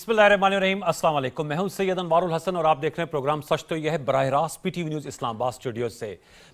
बिस्मिल्लाहिर्रहमानिर्रहीम, अस्सलाम वालेकुम। मैं हूं सैयद अनवारुल हसन और आप देख रहे हैं प्रोग्राम सच तो यह है बराह रास्त पीटीवी न्यूज़ इस्लामाबाद स्टूडियो से।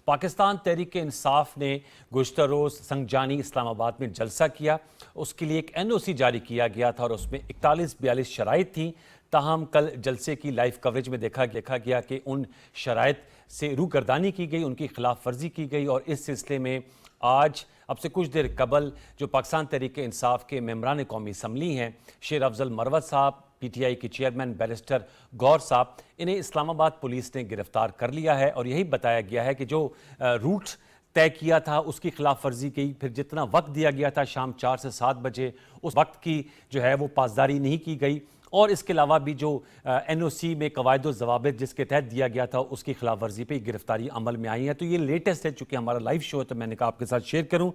पाकिस्तान तहरीक इंसाफ ने गुज़श्ता रोज़ संगजानी इस्लामाबाद में जलसा किया। उसके लिए एक एनओसी जारी किया गया था और उसमें 41-42 शराइत थी। ताहम कल जलसे की लाइव कवरेज में देखा गया कि उन शराइत से रूगर्दानी की गई, उनकी खिलाफ वर्जी की गई। और इस सिलसिले में आज अब से कुछ देर कबल जो पाकिस्तान तहरीक इंसाफ के मेंबरान कौमी असम्बली हैं, शेर अफजल मरवत साहब, पीटीआई के चेयरमैन बैरिस्टर गौर साहब, इन्हें इस्लामाबाद पुलिस ने गिरफ्तार कर लिया है। और यही बताया गया है कि जो रूट तय किया था उसकी खिलाफ वर्जी की, फिर जितना वक्त दिया गया था शाम 4 से 7 बजे, उस वक्त की जो है वो पासदारी नहीं की गई। और इसके अलावा भी जो एनओसी में कवायद व ज़वाबित जिसके तहत दिया गया था उसकी खिलाफ वर्जी पर गिरफ्तारी अमल में आई है। तो ये लेटेस्ट है, चूँकि हमारा लाइव शो है तो मैंने कहा आपके साथ शेयर करूँ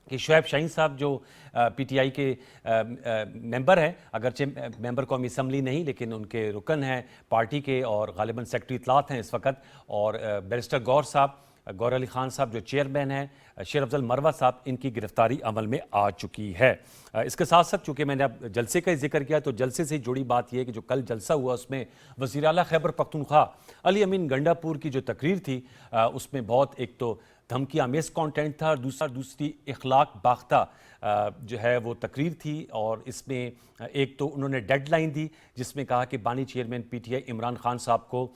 कि शुएब शाहीन साहब जो पीटीआई के मेंबर हैं, अगरचे मेंबर कौमी असम्बली नहीं लेकिन उनके रुकन हैं पार्टी के और गालिबन सेक्रेटरी इत्तलात हैं इस वक्त, और बैरिस्टर गौर साहब, गौर अली खान साहब जो चेयरमैन हैं, शेर अफजल मरवा साहब, इनकी गिरफ्तारी अमल में आ चुकी है। इसके साथ साथ चूँकि मैंने अब जलसे का जिक्र किया तो जलसे से जुड़ी बात यह है कि जो कल जलसा हुआ उसमें वज़ीर आला खैबर पख्तूनख्वा अली अमीन गंडापुर की जो तकरीर थी उसमें बहुत एक तो धमकी आमेज कंटेंट था और दूसरी इखलाक बाख्ता जो है वो तकरीर थी। और इसमें एक तो उन्होंने डेडलाइन दी जिसमें कहा कि बानी चेयरमैन पीटीआई इमरान खान साहब को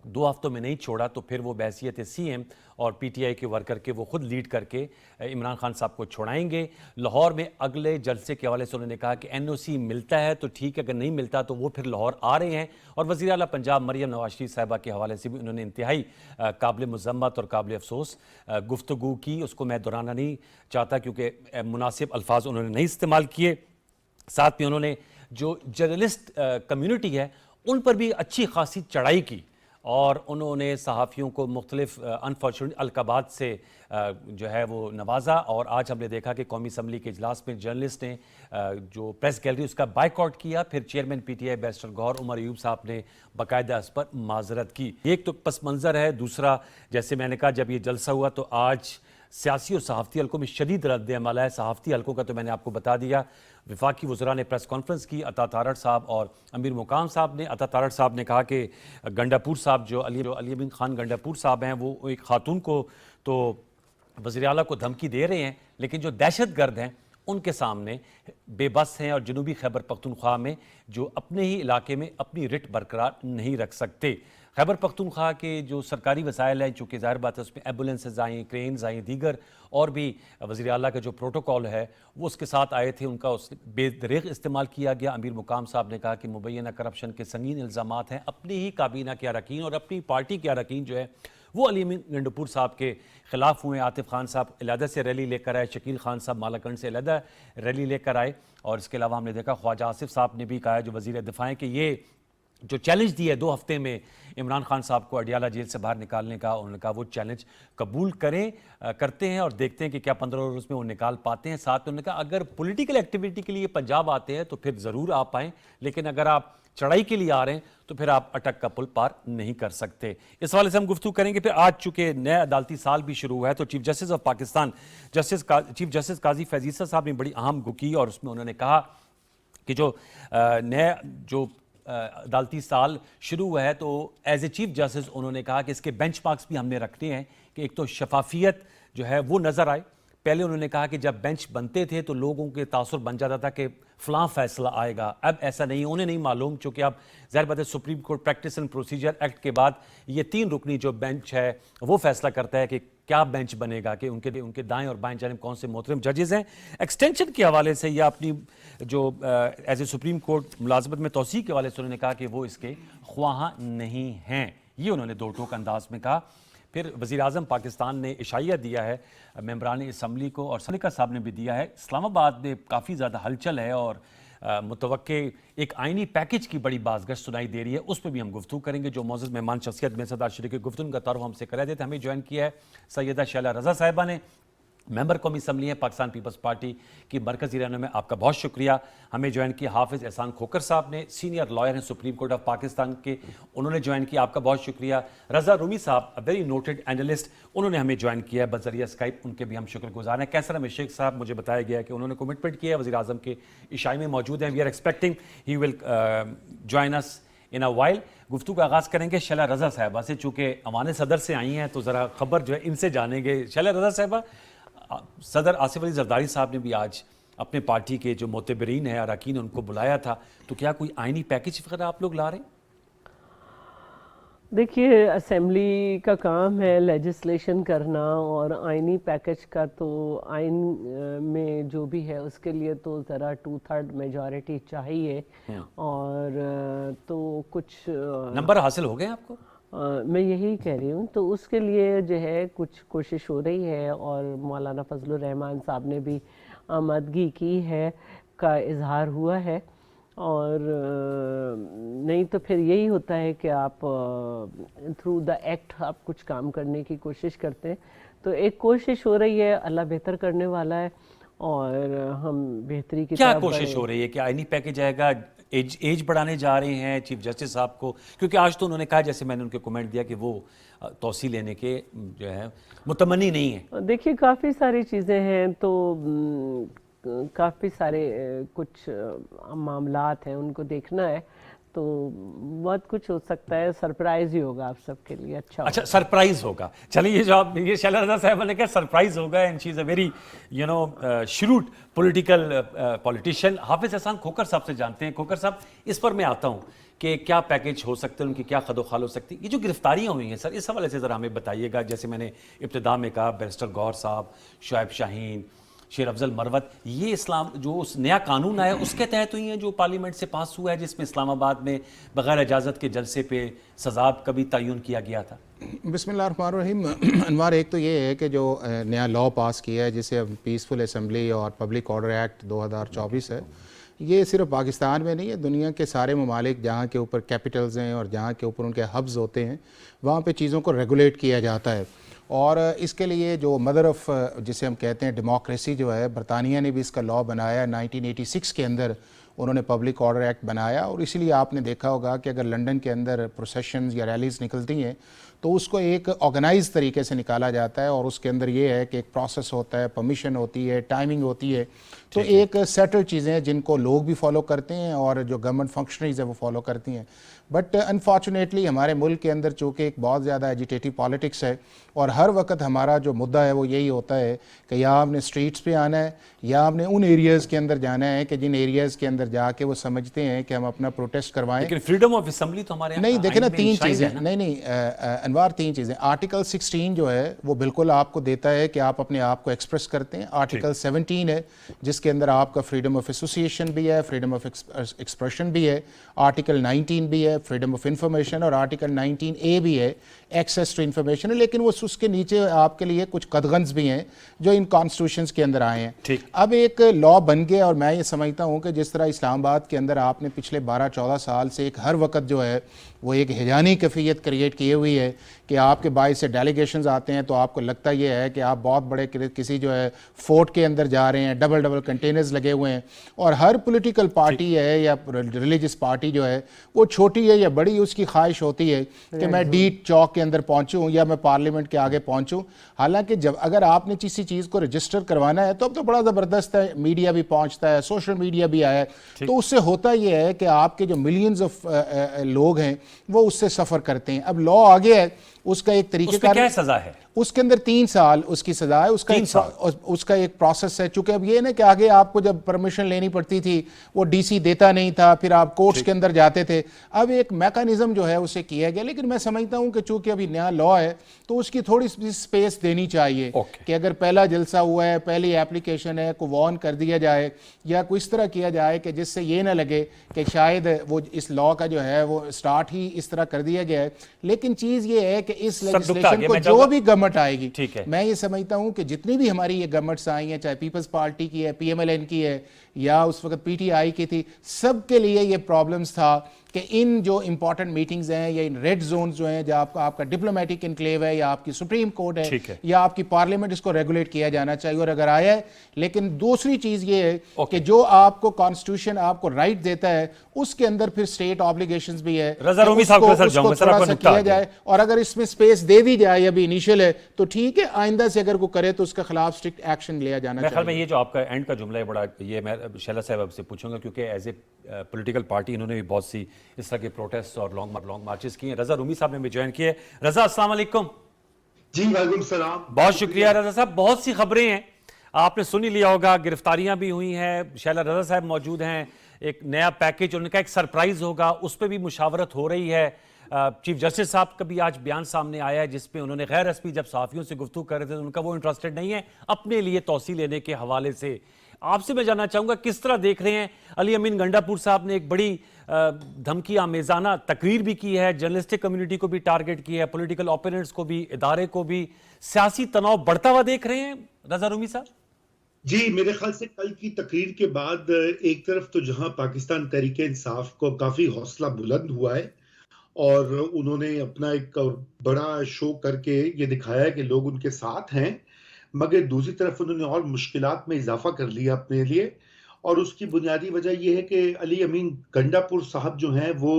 2 हफ्तों में नहीं छोड़ा तो फिर वो बहैसियत सीएम और पीटीआई के वर्कर के वो खुद लीड करके इमरान खान साहब को छोड़ाएंगे। लाहौर में अगले जलसे के हवाले से उन्होंने कहा कि एनओसी मिलता है तो ठीक है, अगर नहीं मिलता तो वो फिर लाहौर आ रहे हैं। और वज़ीर आला पंजाब मरियम नवाज शरीफ साहिबा के हवाले से भी उन्होंने इंतहाई काबिल मज़म्मत और काबिल अफसोस गुफ्तगू की। उसको मैं दोहराना नहीं चाहता क्योंकि मुनासिब अल्फाज उन्होंने नहीं इस्तेमाल किए। साथ में उन्होंने जो जर्नलिस्ट कम्यूनिटी है उन पर भी अच्छी खासी चढ़ाई की और उन्होंने सहाफ़ियों को मुख्तलिफ अनफॉर्चुनेट अलकाबात से जो है वो नवाजा। और आज हमने देखा कि कौमी असम्बली के इजलास में जर्नलिस्ट ने जो प्रेस गैलरी उसका बाइकआउट किया। फिर चेयरमैन पीटीआई बैरिस्टर गौर उमर अयूब साहब ने बाकायदा इस पर माजरत की। एक तो पस मंज़र है, दूसरा जैसे मैंने कहा जब ये जलसा हुआ तो आज सियासी और सहाफ़ती हल्कों में शदीद रद्द अमल है। सहाफ़ती हल्कों का तो मैंने आपको बता दिया, वफाकी वज़रा ने प्रेस कॉन्फ्रेंस की, अता तारड़ साहब और अमीर मुकाम साहब ने। अता तारड़ साहब ने कहा कि गंडापुर साहब जो अली अमीन खान गंडापुर साहब हैं वो एक खातून को तो वज़ीर आला को धमकी दे रहे हैं लेकिन जो दहशत गर्द हैं उनके सामने बेबस हैं और जनूबी खैबर पख्तूनख्वा में जो अपने ही इलाके में अपनी रिट बरकरार नहीं रख सकते। खैबर पख्तूनख्वा के जो सरकारी वसाइल हैं, चूँकि ज़ाहिर बात है उसमें एम्बुलेंसेज आई, क्रेन्स आई, दीगर और भी वज़ीर आला का जो प्रोटोकॉल है वो उसके साथ आए थे, उनका उस बेदरीग इस्तेमाल किया गया। अमीर मुकाम साहब ने कहा कि मुबैना करप्शन के संगीन इल्ज़ामात हैं, अपनी ही काबीना के अरकान और अपनी पार्टी के अरकान जो है वो अली अमीन गंडापुर साहब के खिलाफ हुए। आतिफ खान साहब अलहदा से रैली लेकर आए, शकील खान साहब मालाकंड से अलहदा रैली लेकर आए। और इसके अलावा हमने देखा ख्वाजा आसिफ साहब ने भी कहा, जो वज़ीर दिफा कि ये जो चैलेंज दिया है 2 हफ्ते में इमरान खान साहब को अडियाला जेल से बाहर निकालने का, उन्होंने कहा वो चैलेंज कबूल करते हैं और देखते हैं कि क्या 15 रोज़ में वो निकाल पाते हैं। साथ में उन्होंने कहा अगर पॉलिटिकल एक्टिविटी के लिए पंजाब आते हैं तो फिर ज़रूर आ पाएँ, लेकिन अगर आप चढ़ाई के लिए आ रहे हैं तो फिर आप अटक का पुल पार नहीं कर सकते। इस हवाले से हम गुफ्तगू करेंगे। फिर आज चूंकि नया अदालती साल भी शुरू हुआ है तो chief justice of Pakistan chief justice Qazi Faez Isa साहब ने बड़ी अहम गो की और उसमें उन्होंने कहा कि जो नया जो अदालती साल शुरू हुआ है तो एज ए चीफ जस्टिस उन्होंने कहा कि इसके बेंचमार्क्स भी हमने रखने हैं कि एक तो शफाफियत जो है वो नज़र आए। पहले उन्होंने कहा कि जब बेंच बनते थे तो लोगों के तासुर बन जाता था कि फ़लाँ फैसला आएगा, अब ऐसा नहीं, उन्हें नहीं मालूम, चूँकि अब ज़ाहिर बात है supreme court practice and procedure act के बाद ये 3 रुकनी जो बेंच है वो फैसला करता है कि क्या बेंच बनेगा, कि उनके दाएं और बाएं जानिब कौन से मोहतरम जजेस हैं। एक्सटेंशन के हवाले से या अपनी जो एज ए सुप्रीम कोर्ट मुलाजमत में तोसी के हवाले से उन्होंने कहा कि वो इसके ख्वाह नहीं हैं, ये उन्होंने 2 टोक अंदाज में कहा। फिर वज़ीर आज़म पाकिस्तान ने इशाइया दिया है मेंबरान असम्बली को और सलीका साहब ने भी दिया है। इस्लामाबाद में काफ़ी ज़्यादा हलचल है और मुतवक्के एक आइनी पैकेज की बड़ी बाज़गश्त सुनाई दे रही है, उस पर भी हम गुफ्तगू करेंगे। जो मौजूद मेहमान शख्सियत में सरदार शरीक गुफ्तगू का तारुफ हमसे करा देते, हमें ज्वाइन किया है सैयदा शैला रज़ा साहिबा ने, मेंबर कौमी असम्बली है पाकिस्तान पीपल्स पार्टी की मरकजी रहनुमा में, आपका बहुत शुक्रिया। हमें ज्वाइन किया हाफिज़ एहसान खोकर साहब ने, सीनियर लॉयर हैं सुप्रीम कोर्ट ऑफ पाकिस्तान के, उन्होंने ज्वाइन किया, आपका बहुत शुक्रिया। रज़ा रूमी साहब वेरी नोटेड एनालिस्ट, उन्होंने हमें ज्वाइन किया है बजरिया स्काइप, उनके भी हम शुक्रगुजार हैं। कैसर अहमद शेख साहब, मुझे बताया गया है कि उन्होंने कमिटमेंट किया है, वज़ीर आज़म के इशाई में मौजूद हैं। We are expecting he will join us in a while. गुफ्तु का आगाज़ करेंगे शैला रज़ा साहबा से, चूँकि अवान सदर से आई हैं तो ज़रा खबर जो है इनसे जानेंगे। शैला रज़ा साहबा, सदर आसिफ अली जरदारी साहब ने भी आज अपने पार्टी के जो मोतबरीन है अरकान उनको बुलाया था, तो क्या कोई आइनी पैकेज वगैरह आप लोग ला रहे हैं? देखिए, असेंबली का काम है लेजिस्लेशन करना, और आइनी पैकेज का तो आइन में जो भी है उसके लिए तो ज़रा 2/3 मेजॉरिटी चाहिए। और तो कुछ नंबर हासिल हो गए आपको? मैं यही कह रही हूँ, तो उसके लिए जो है कुछ कोशिश हो रही है, और मौलाना फजलुर रहमान साहब ने भी आमदगी की है, का इजहार हुआ है। और नहीं तो फिर यही होता है कि आप थ्रू द एक्ट आप कुछ काम करने की कोशिश करते हैं। तो एक कोशिश हो रही है, अल्लाह बेहतर करने वाला है, और हम बेहतरी की क्या तरफ कोशिश हो रही है? क्या आइनी पैकेज आएगा? एज बढ़ाने जा रहे हैं चीफ जस्टिस साहब को? क्योंकि आज तो उन्होंने कहा, जैसे मैंने उनके कमेंट दिया, कि वो तौसी लेने के जो है मुतमन्नी नहीं है। देखिए, काफ़ी सारी चीज़ें हैं, तो काफ़ी सारे कुछ मामलात हैं, उनको देखना है, तो बहुत कुछ हो सकता है। सरप्राइज ही होगा आप सबके लिए। अच्छा सरप्राइज होगा। चलिए, ये जो आप ये शैला रज़ा साहब ने कहा सरप्राइज होगा, and she is a very shrewd political politician. हाफिज़ एहसान खोकर साहब से जानते हैं। खोकर साहब, इस पर मैं आता हूँ कि क्या पैकेज हो सकते हैं, उनकी क्या खदोखाल हो सकती है। ये जो गिरफ्तारियाँ हुई हैं सर, इस हवाले से ज़रा हमें बताइएगा। जैसे मैंने इब्तिदा में कहा, बैरिस्टर गौहर साहब, शुएब शाहीन, शेर अफजल मरवत, ये इस्लाम जो उस नया कानून आया उसके तहत हुई हैं जो पार्लियामेंट से पास हुआ है, जिसमें इस्लामाबाद में बगैर इजाज़त के जलसे पे सज़ा का भी तयन किया गया था। बिस्मिल्लाहिर्रहमानिर्रहीम। अनवार, एक तो ये है कि जो नया लॉ पास किया है, जिसे पीसफुल असम्बली और पब्लिक ऑर्डर एक्ट 2024 है, ये सिर्फ पाकिस्तान में नहीं है, दुनिया के सारे ममालिक जहाँ के ऊपर कैपिटल्स हैं और जहाँ के ऊपर उनके हब्स होते हैं, वहाँ पे चीज़ों को रेगुलेट किया जाता है। और इसके लिए जो मदर ऑफ जिसे हम कहते हैं डेमोक्रेसी जो है, बरतानिया ने भी इसका लॉ बनाया 1986 के अंदर, उन्होंने पब्लिक ऑर्डर एक्ट बनाया। और इसीलिए आपने देखा होगा कि अगर लंदन के अंदर प्रोसेशंस या रैलीज़ निकलती हैं तो उसको एक ऑर्गेनाइज तरीके से निकाला जाता है, और उसके अंदर ये है कि एक प्रोसेस होता है, परमिशन होती है, टाइमिंग होती है। तो एक सेटल चीज़ें हैं जिनको लोग भी फॉलो करते हैं और जो गवर्नमेंट फंक्शनरीज है वो फॉलो करती हैं। बट अनफॉर्चुनेटली हमारे मुल्क के अंदर चूँकि एक बहुत ज़्यादा एजिटेटिव पॉलिटिक्स है, और हर वक्त हमारा जो मुद्दा है वो यही होता है कि या आपने स्ट्रीट्स पे आना है, या आपने उन एरियाज़ के अंदर जाना है कि जिन एरियाज़ के अंदर जाके वो समझते हैं कि हम अपना प्रोटेस्ट करवाएं। लेकिन फ्रीडम ऑफ असेंबली तो हमारे नहीं, देखे ना, तीन चीज़ें, नहीं अनवार, तीन चीज़ें। आर्टिकल 16 जो है वो बिल्कुल आपको देता है कि आप अपने आप को एक्सप्रेस करते हैं। आर्टिकल 17 है जिसके अंदर आपका फ्रीडम ऑफ एसोसिएशन भी है, फ्रीडम ऑफ एक्सप्रेशन भी है। आर्टिकल 19 भी है, फ्रीडम ऑफ इंफॉर्मेशन, और आर्टिकल 19A भी है, एक्सेस टू इंफॉर्मेशन। लेकिन वो उसके नीचे आपके लिए कुछ कदगंज भी हैं जो इन कॉन्स्टिट्यूशंस के अंदर आए हैं। अब एक लॉ बन गया, और मैं ये समझता हूँ कि जिस तरह इस्लामाबाद के अंदर आपने पिछले 12-14 साल से एक हर वक्त जो है वो एक हिजानी कैफियत क्रिएट की हुई है कि आपके बाइस से डेलीगेशंस आते हैं तो आपको लगता ये है कि आप बहुत बड़े किसी जो है फोर्ट के अंदर जा रहे हैं, डबल डबल कंटेनर्स लगे हुए हैं। और हर पॉलिटिकल पार्टी है या रिलीजियस पार्टी जो है वो छोटी है या बड़ी, उसकी ख्वाहिश होती है कि मैं डीट चौक के अंदर पहुंचूं या मैं पार्लियामेंट के आगे पहुंचूं। हालांकि जब अगर आपने किसी चीज़ को रजिस्टर करवाना है तो अब तो बड़ा ज़बरदस्त है, मीडिया भी पहुंचता है, सोशल मीडिया भी आया है, तो उससे होता यह है कि आपके जो मिलियंस ऑफ लोग हैं वो उससे सफ़र करते हैं। अब लॉ आ गया है, उसका एक तरीके क्या सजा है, उसके अंदर 3 साल उसकी सजा है। उसका एक प्रोसेस है। चूंकि अब ये ना कि आगे आपको जब परमिशन लेनी पड़ती थी वो डीसी देता नहीं था, फिर आप कोर्ट्स के अंदर जाते थे। अब एक मैकेनिज्म जो है उसे किया गया, लेकिन मैं समझता हूं कि चूंकि अभी नया लॉ है तो उसकी थोड़ी सी स्पेस देनी चाहिए कि अगर पहला जलसा हुआ है, पहली एप्लीकेशन है, को वार्न कर दिया जाए या कोई इस तरह किया जाए कि जिससे ये ना लगे कि शायद वो इस लॉ का जो है वो स्टार्ट ही इस तरह कर दिया गया है। लेकिन चीज ये है कि इस लेजिस्लेशन को जो भी गवर्नमेंट आएगी, मैं ये समझता हूं कि जितनी भी हमारी ये गवर्नमेंट्स आई हैं, चाहे पीपल्स पार्टी की है, पीएमएलएन की है या उस वक्त पीटीआई की थी, सबके लिए ये प्रॉब्लम्स था कि इन जो इंपॉर्टेंट मीटिंग्स हैं या इन रेड जोन जो हैं, जहाँ आपका डिप्लोमेटिक इनक्लेव है या आपकी सुप्रीम कोर्ट है या आपकी पार्लियामेंट, इसको रेगुलेट किया जाना चाहिए और अगर आया है। लेकिन दूसरी चीज ये है कि जो आपको कॉन्स्टिट्यूशन आपको राइट देता है उसके अंदर फिर स्टेट ऑब्लिगेशंस भी है, उसको थोड़ा सा किया जाए। और अगर इसमें स्पेस दे दी जाए, अभी इनिशियल है तो ठीक है, आइंदा से अगर कोई करे तो उसके खिलाफ स्ट्रिक्ट एक्शन लिया जाना चाहिए। मैं ये जो आपका एंड का जुमला है बड़ा, ये मैं शैला साहब आपसे पूछूंगा क्योंकि एज ए पॉलिटिकल पार्टी इन्होंने भी बहुत सी इस तरह के प्रोटेस्ट और लॉन्ग मार्चेस किए हैं। रजा रूमी साहब ने भी ज्वाइन किए। रजा, अस्सलाम वालेकुम। जी वालेकुम सलाम। बहुत शुक्रिया रजा साहब। बहुत सी खबरें हैं, आपने सुन ही लिया होगा, गिरफ्तारियां भी हुई हैं, शैला रजा साहब मौजूद हैं, एक नया पैकेज उनका एक सरप्राइज होगा, उस पर भी मुशावरत हो रही है। चीफ जस्टिस साहब का भी आज बयान सामने आया है जिसमें उन्होंने गैर रस्मी जब सहाफ़ियों से गुफ्तगू कर रहे थे तो उनका वो इंटरेस्टेड नहीं है अपने लिए तौसी लेने के हवाले से। आपसे मैं जानना चाहूँगा किस तरह देख रहे हैं। अली अमीन गंडापुर साहब ने एक बड़ी धमकी आमेज़ाना तकरीर भी की है, जर्नलिस्टिक कम्युनिटी को भी टारगेट किया है, पॉलिटिकल ओपोनेंट्स को भी, इदारे को भी। सियासी तनाव बढ़ता हुआ देख रहे हैं रजा रूमी साहब? जी, मेरे ख्याल से कल की तकरीर के बाद एक तरफ तो जहां पाकिस्तान तहरीक इंसाफ को काफी हौसला बुलंद हुआ है और उन्होंने अपना एक बड़ा शो करके ये दिखाया कि लोग उनके साथ हैं, मगर दूसरी तरफ उन्होंने और मुश्किलात में इजाफा कर लिया अपने लिए। और उसकी बुनियादी वजह यह है कि अली अमीन गंडापुर साहब जो हैं वो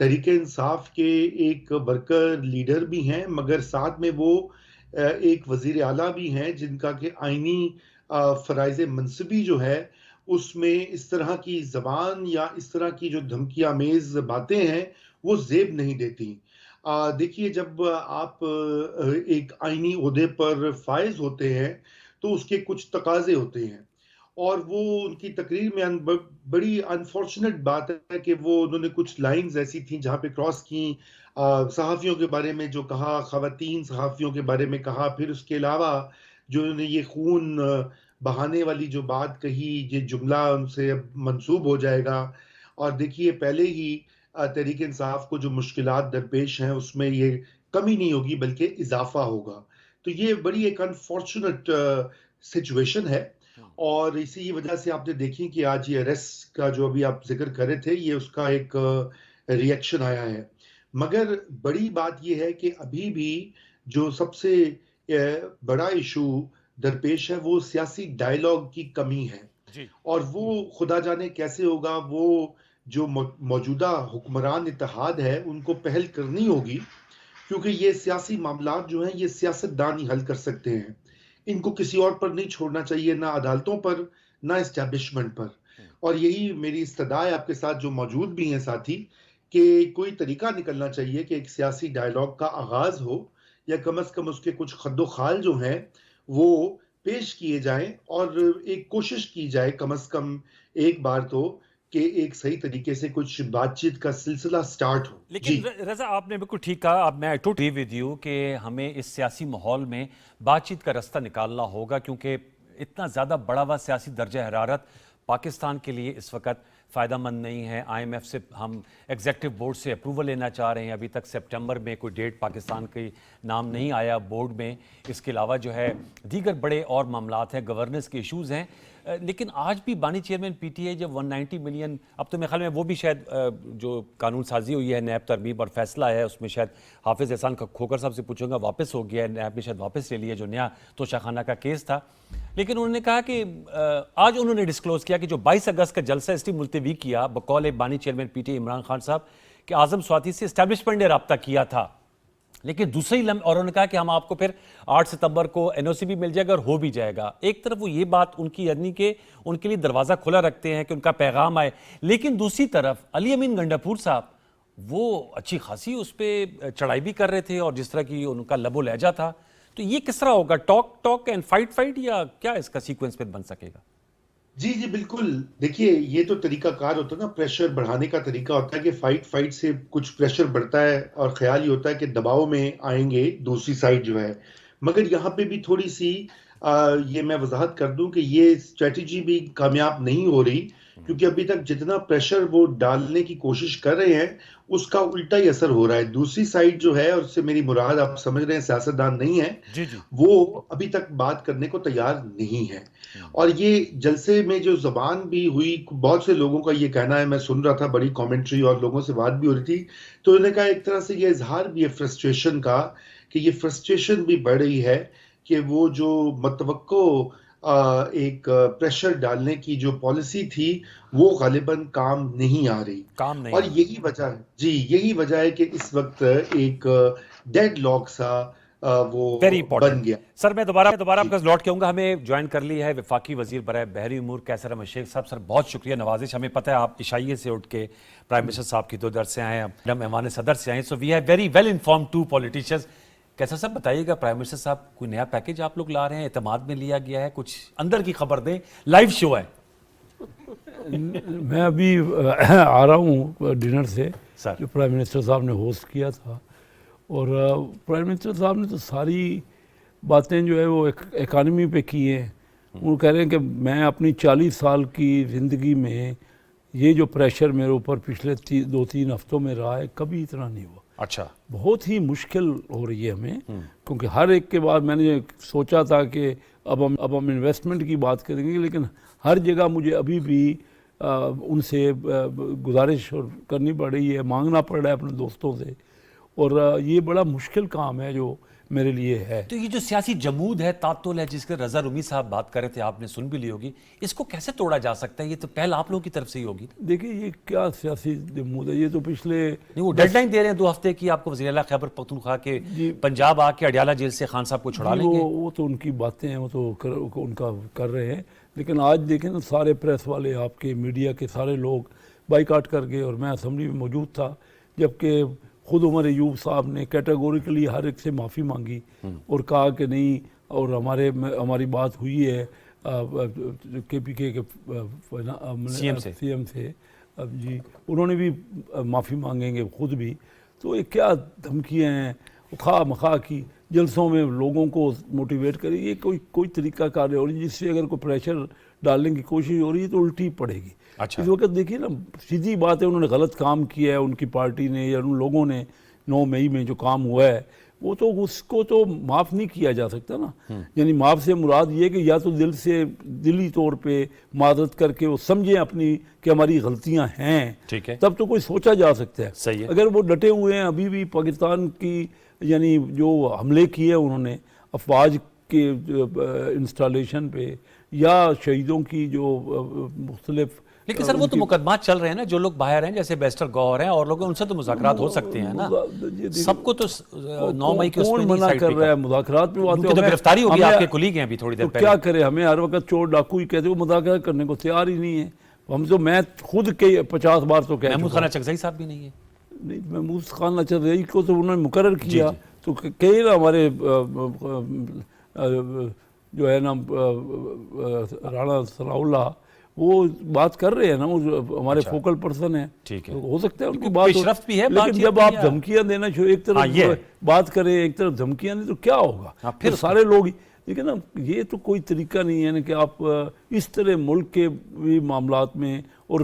तहरीक इंसाफ के एक वर्कर लीडर भी हैं, मगर साथ में वो एक वजीर आला भी हैं जिनका कि आईनी फराइज मनसबी जो है उसमें इस तरह की जबान या इस तरह की जो धमकी आमेज बातें हैं वो जेब नहीं देती। देखिए, जब आप एक आईनी ओहदे पर फायज होते हैं तो उसके कुछ तकाजे होते हैं और वो उनकी तकरीर में बड़ी अनफॉर्चुनेट बात है कि वो उन्होंने कुछ लाइंस ऐसी थी जहाँ पे क्रॉस की, सहाफ़ियों के बारे में जो कहा, ख़वातीन सहाफ़ियों के बारे में कहा, फिर उसके अलावा जो उन्होंने ये खून बहाने वाली जो बात कही, ये जुमला उनसे मंसूब हो जाएगा। और देखिए, पहले ही तहरीक इंसाफ को जो मुश्किलात दरपेश हैं उसमें ये कमी नहीं होगी बल्कि इजाफा होगा। तो ये बड़ी एक अनफॉर्चुनेट सिचुएशन है और इसी वजह से आपने देखी कि आज ये अरेस्ट का जो अभी आप जिक्र कर रहे थे, ये उसका एक रिएक्शन आया है। मगर बड़ी बात ये है कि अभी भी जो सबसे बड़ा इशू दरपेश है वो सियासी डायलॉग की कमी है जी। और वो खुदा जाने कैसे होगा। वो जो मौजूदा हुक्मरान इत्तेहाद है उनको पहल करनी होगी क्योंकि ये सियासी मामलात जो हैं ये सियासतदान ही हल कर सकते हैं, इनको किसी और पर नहीं छोड़ना चाहिए, ना अदालतों पर ना इस्टेब्लिशमेंट पर। और यही मेरी इस्तदा है आपके साथ जो मौजूद भी हैं साथी कि कोई तरीका निकलना चाहिए कि एक सियासी डायलॉग का आगाज हो या कम से कम उसके कुछ खद्दो खाल जो हैं वो पेश किए जाएं और एक कोशिश की जाए कम से कम एक बार तो कि एक सही तरीके से कुछ बातचीत का सिलसिला स्टार्ट हो। लेकिन रजा, आपने बिल्कुल ठीक कहा। अब मैं टोटली विद यू कि हमें इस सियासी माहौल में बातचीत का रास्ता निकालना होगा क्योंकि इतना ज़्यादा बढ़ा हुआ सियासी दर्जा हरारत पाकिस्तान के लिए इस वक्त फ़ायदेमंद नहीं है। IMF से हम एग्जेक्टिव बोर्ड से अप्रूवल लेना चाह रहे हैं, अभी तक सितंबर में कोई डेट पाकिस्तान के नाम नहीं आया बोर्ड में। इसके अलावा जो है दीगर बड़े और मामलात हैं, गवर्नेंस के इश्यूज़ हैं। लेकिन आज भी बानी चेयरमैन PTA जब 190 मिलियन, अब तो मेरे ख्याल में वो भी शायद जो कानून साजी हुई है, नैब तरमीम और फैसला है उसमें शायद हाफिज़ एहसान खोकर साहब से पूछूंगा, वापस हो गया है, नैब ने शायद वापस ले लिया जो नया तोशाखाना का केस था। लेकिन उन्होंने कहा कि आज उन्होंने डिस्क्लोज किया कि जो 22 अगस्त का जलसा इसलिए मुलतवी किया बकौल बानी चेयरमैन PTA इमरान खान साहब कि आजम स्वाति से इस्टेब्लिशमेंट ने रब्ता किया था। लेकिन दूसरी और उन्होंने कहा कि हम आपको फिर 8 सितंबर को NOC भी मिल जाएगा और हो भी जाएगा। एक तरफ वो ये बात उनकी यानी कि उनके लिए दरवाज़ा खुला रखते हैं कि उनका पैगाम आए, लेकिन दूसरी तरफ अली अमीन गंडापुर साहब वो अच्छी खासी उस पर चढ़ाई भी कर रहे थे और जिस तरह की उनका लबो लहजा था। तो ये किस तरह होगा, टॉक एंड फाइट या क्या इसका सीक्वेंस फिर बन सकेगा? जी जी बिल्कुल। देखिए, ये तो तरीका कार होता है ना, प्रेशर बढ़ाने का तरीका होता है कि फाइट से कुछ प्रेशर बढ़ता है और ख्याल ये होता है कि दबाव में आएंगे दूसरी साइड जो है। मगर यहाँ पे भी थोड़ी सी ये मैं वजाहत कर दूं कि ये स्ट्रेटजी भी कामयाब नहीं हो रही क्योंकि अभी तक जितना प्रेशर वो डालने की कोशिश कर रहे हैं उसका उल्टा ही असर हो रहा है। दूसरी साइड जो है, और उससे मेरी मुराद आप समझ रहे हैं सियासतदान नहीं है, जी जी। वो अभी तक बात करने को तैयार नहीं है। और ये जलसे में जो जबान भी हुई, बहुत से लोगों का ये कहना है, मैं सुन रहा था बड़ी कमेंट्री और लोगों से बात भी हो रही थी, तो उन्होंने कहा एक तरह से ये इजहार भी है फ्रस्ट्रेशन का, कि ये फ्रस्ट्रेशन भी बढ़ रही है कि वो जो मतवक्को एक प्रेशर डालने की जो पॉलिसी थी वो गालिबन काम नहीं आ रही। काम नहीं और आ रही। यही वजह है जी, यही वजह है कि इस वक्त एक डेडलॉक सा वो वेरी बन इंपॉर्टेंट गया। सर। मैं दोबारा आपके पास लौट के आऊंगा। हमें ज्वाइन कर ली है वफाकी वजीर बराए बहरी उमूर कैसर अहमद शेख साहब। सर बहुत शुक्रिया नवाजिश। हमें पता है आप इशाइये से उठ के प्राइम मिनिस्टर साहब की दो दर से आए हैं, हम मेहमान सदर से आए, so we have very well inform to politicians. कैसा सब बताइएगा, प्राइम मिनिस्टर साहब कोई नया पैकेज आप लोग ला रहे हैं, एतमाद में लिया गया है, कुछ अंदर की खबर दें, लाइव शो है। मैं अभी आ रहा हूँ डिनर से, सर। जो प्राइम मिनिस्टर साहब ने होस्ट किया था, और प्राइम मिनिस्टर साहब ने तो सारी बातें जो है वो इकानमी पे की हैं। वो कह रहे हैं कि मैं अपनी 40 साल की ज़िंदगी में ये जो प्रेशर मेरे ऊपर पिछले 2-3 हफ्तों में रहा है, कभी इतना नहीं हुआ। अच्छा। बहुत ही मुश्किल हो रही है हमें, क्योंकि हर एक के बाद मैंने सोचा था कि अब हम इन्वेस्टमेंट की बात करेंगे, लेकिन हर जगह मुझे अभी भी उनसे गुजारिश करनी पड़ रही है, मांगना पड़ रहा है अपने दोस्तों से, और ये बड़ा मुश्किल काम है जो मेरे लिए है। तो ये जो सियासी जमूद है, तातुल है, जिसके रजा रूमी साहब बात कर रहे थे, आपने सुन भी ली होगी, इसको कैसे तोड़ा जा सकता है? ये तो पहल आप लोगों की तरफ से ही होगी। देखिए ये क्या सियासी जमूद है, ये तो पिछले नहीं, वो डेडलाइन दे रहे हैं 2 हफ्ते की आपको, वज़ीर आला खैबर पख्तूनख्वा के पंजाब आके अडियाला जेल से खान साहब को छुड़ा लेंगे। वो तो उनकी बातें हैं, वो तो उनका कर रहे हैं, लेकिन आज देखें ना, सारे प्रेस वाले, आपके मीडिया के सारे लोग बाइकाट कर गए, और मैं असम्बली में मौजूद था, जबकि खुद उमर अयूब साहब ने कैटेगोरिकली हर एक से माफ़ी मांगी और कहा कि नहीं, और हमारी बात हुई है KPK के CM से, अब जी उन्होंने भी माफ़ी मांगेंगे खुद भी। तो ये क्या धमकियाँ हैं, खा मखा की जलसों में लोगों को मोटिवेट करें, ये कोई तरीका कार है, और जिससे अगर कोई प्रेशर डालने की कोशिश हो रही है तो उल्टी पड़ेगी। अच्छा। इस वक्त देखिए ना, सीधी बात है, उन्होंने गलत काम किया है, उनकी पार्टी ने या उन लोगों ने 9 मई में जो काम हुआ है, वो तो उसको तो माफ़ नहीं किया जा सकता ना। यानी माफ़ से मुराद ये कि या तो दिली तौर पे मादरत करके वो समझें अपनी कि हमारी गलतियां हैं, ठीक है, तब तो कोई सोचा जा सकता है। सही है। अगर वो डटे हुए हैं अभी भी पाकिस्तान की, यानी जो हमले किए उन्होंने अफवाज के इंस्टॉलेशन पे या शहीदों की जो मुख्तलिफ, लेकिन सर वो तो मुकदमा चल रहे हैं ना, जो लोग बाहर हैं जैसे बेस्टर गौर हैं और लोग, उनसे तो मुज़ाकरात हो सकते हैं ना। सबको तो 9 मई के कौन मना कर रहा है? मुज़ाकरात पे बात, तो गिरफ्तारी होगी, आपके कुलीग हैं अभी थोड़ी देर पहले। क्या करे, हमें हर वक्त चोर डाकू ही कहते, वो मुज़ाकरा करने को तैयार ही नहीं है। मैं खुद के 50 बार तो कह, महमूद खान अचकज़ई साहब भी नहीं है। नहीं, महमूद खान अचकज़ई को तो उन्होंने मुकर्रर किया, तो कई ना हमारे जो है ना राणा सनाउल्लाह, वो बात कर रहे हैं ना, वो हमारे फोकल पर्सन है, ठीक है, तो हो सकता है उनकी बात पेशरफ्त भी है। लेकिन जब आप धमकियां देना, एक तरफ बात करें, एक तरफ धमकियां नहीं, तो क्या होगा? फिर सारे लोग, लेकिन ना ये तो कोई तरीका नहीं है ना कि आप इस तरह मुल्क के भी मामलात में और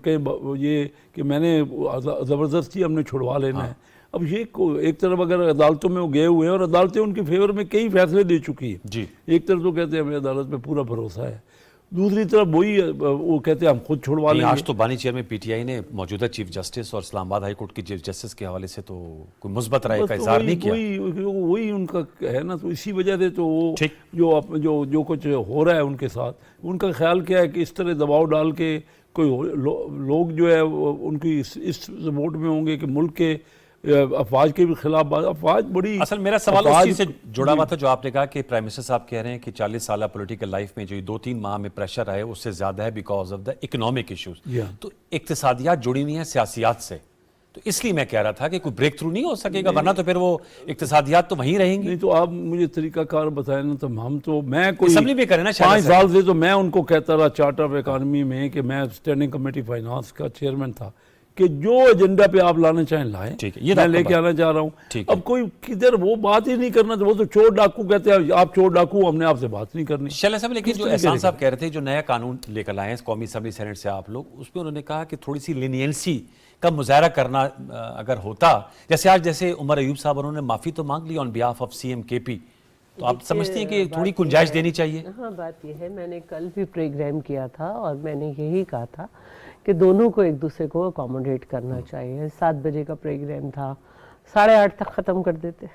कहीं ये कि मैंने ज़बरदस्ती हमने छुड़वा लेना है। अब ये एक तरफ अगर अदालतों में वो गए हुए हैं और अदालतें उनके फेवर में कई फैसले दे चुकी है जी, एक तरफ तो कहते हैं हमें अदालत पे पूरा भरोसा है, दूसरी तरफ वही वो कहते हैं हम खुद छुड़वा लेंगे। आज तो बानी चेयर में PTI ने मौजूदा चीफ जस्टिस और इस्लामाबाद हाई कोर्ट की चीफ जस्टिस के हवाले से तो कोई मुस्बत राय का इज़हार नहीं किया। वही उनका है ना, तो इसी वजह से तो वो जो कुछ हो रहा है उनके साथ, उनका ख्याल क्या है कि इस तरह दबाव डाल के कोई लोग जो है उनकी इस सपोर्ट में होंगे कि मुल्क के अफवाज के भी खिलाफ बात। अफवाज बड़ी, असल मेरा सवाल उसी से जुड़ा हुआ था जो आपने कहा कि प्राइम मिनिस्टर साहब कह रहे हैं कि 40 साल पॉलिटिकल लाइफ में जो 2-3 माह में प्रेशर आए उससे ज्यादा है because of the economic issues. तो इक्तिसादियात जुड़ी हुई हैं सियासियात से, तो इसलिए मैं कह रहा था कि कोई ब्रेक थ्रू नहीं हो सकेगा, वरना तो फिर वो इक्तिसादियात तो वहीं रहेंगी। नहीं तो आप मुझे तरीकाकार बताए ना, तो मैं कोई असेंबली में करें ना, 5 साल से तो मैं उनको कहता रहा चार्टर ऑफ इकानमी में कि मैं स्टैंडिंग कमेटी फाइनेंस का चेयरमैन था कि जो एजेंडा पे आप लाना चाहें लाएं, ठीक है, ये मैं आपका लेके बात। आना चाह रहा हूँ। ठीक है। अब कोई किधर वो बात ही नहीं करना, वो तो चोर डाकू कहते हैं, आप चोर डाकू, हमने आपसे बात नहीं करनी। शैलेंद्र साहब, लेकिन किस जो तरीके एहसान से साहब कह रहे थे जो नया कानून लेकर लाए हैं कौमी असम्बली सेनेट से आप लोग, उसमें उन्होंने कहा कि थोड़ी सी लीनियंसी का मुजाहरा करना अगर होता, जैसे आज जैसे उमर अयूब साहब उन्होंने माफी तो मांग ली on behalf of CM KP, तो आप समझती हैं कि थोड़ी गुंजाइश देनी चाहिए? हाँ, बात यह है, मैंने कल भी प्रोग्राम किया था और मैंने यही कहा था कि दोनों को एक दूसरे को अकोमोडेट करना चाहिए। 7 बजे का प्रोग्राम था, 8:30 तक ख़त्म कर देते।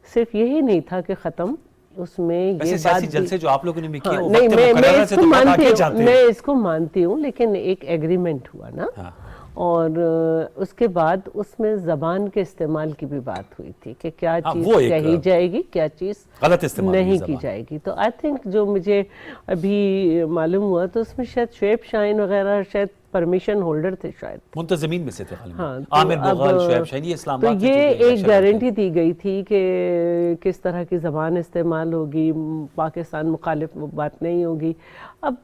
सिर्फ यही नहीं था कि ख़त्म, उसमें ये वैसे बात सियासी भी- जलसे जो आप लोगों ने भी किए हाँ, वो नहीं, वक्त मैं मुकर्रर से इसको तो बहुत मानती आगे हूँ, जाते हैं। मैं इसको मानती हूँ, लेकिन एक एग्रीमेंट हुआ ना। हाँ। और उसके बाद उसमें ज़बान के इस्तेमाल की भी बात हुई थी कि क्या हाँ, चीज़ वो एक कही जाएगी, क्या चीज़ गलत इस्तेमाल हुई नहीं की ज़बान। जाएगी। तो आई थिंक जो मुझे अभी मालूम हुआ तो उसमें शायद शुएब शाहीन वगैरह शायद परमिशन होल्डर थे शायद। मुंतजमीन में से थे खाली। हाँ, आमिर मुगल, शुएब शाहीन, ये तो इस्लामाबाद से ये जो एक इलेक्शन गारंटी दी गई थी कि किस तरह की ज़बान इस्तेमाल होगी, पाकिस्तान मुखालिफ बात नहीं होगी। अब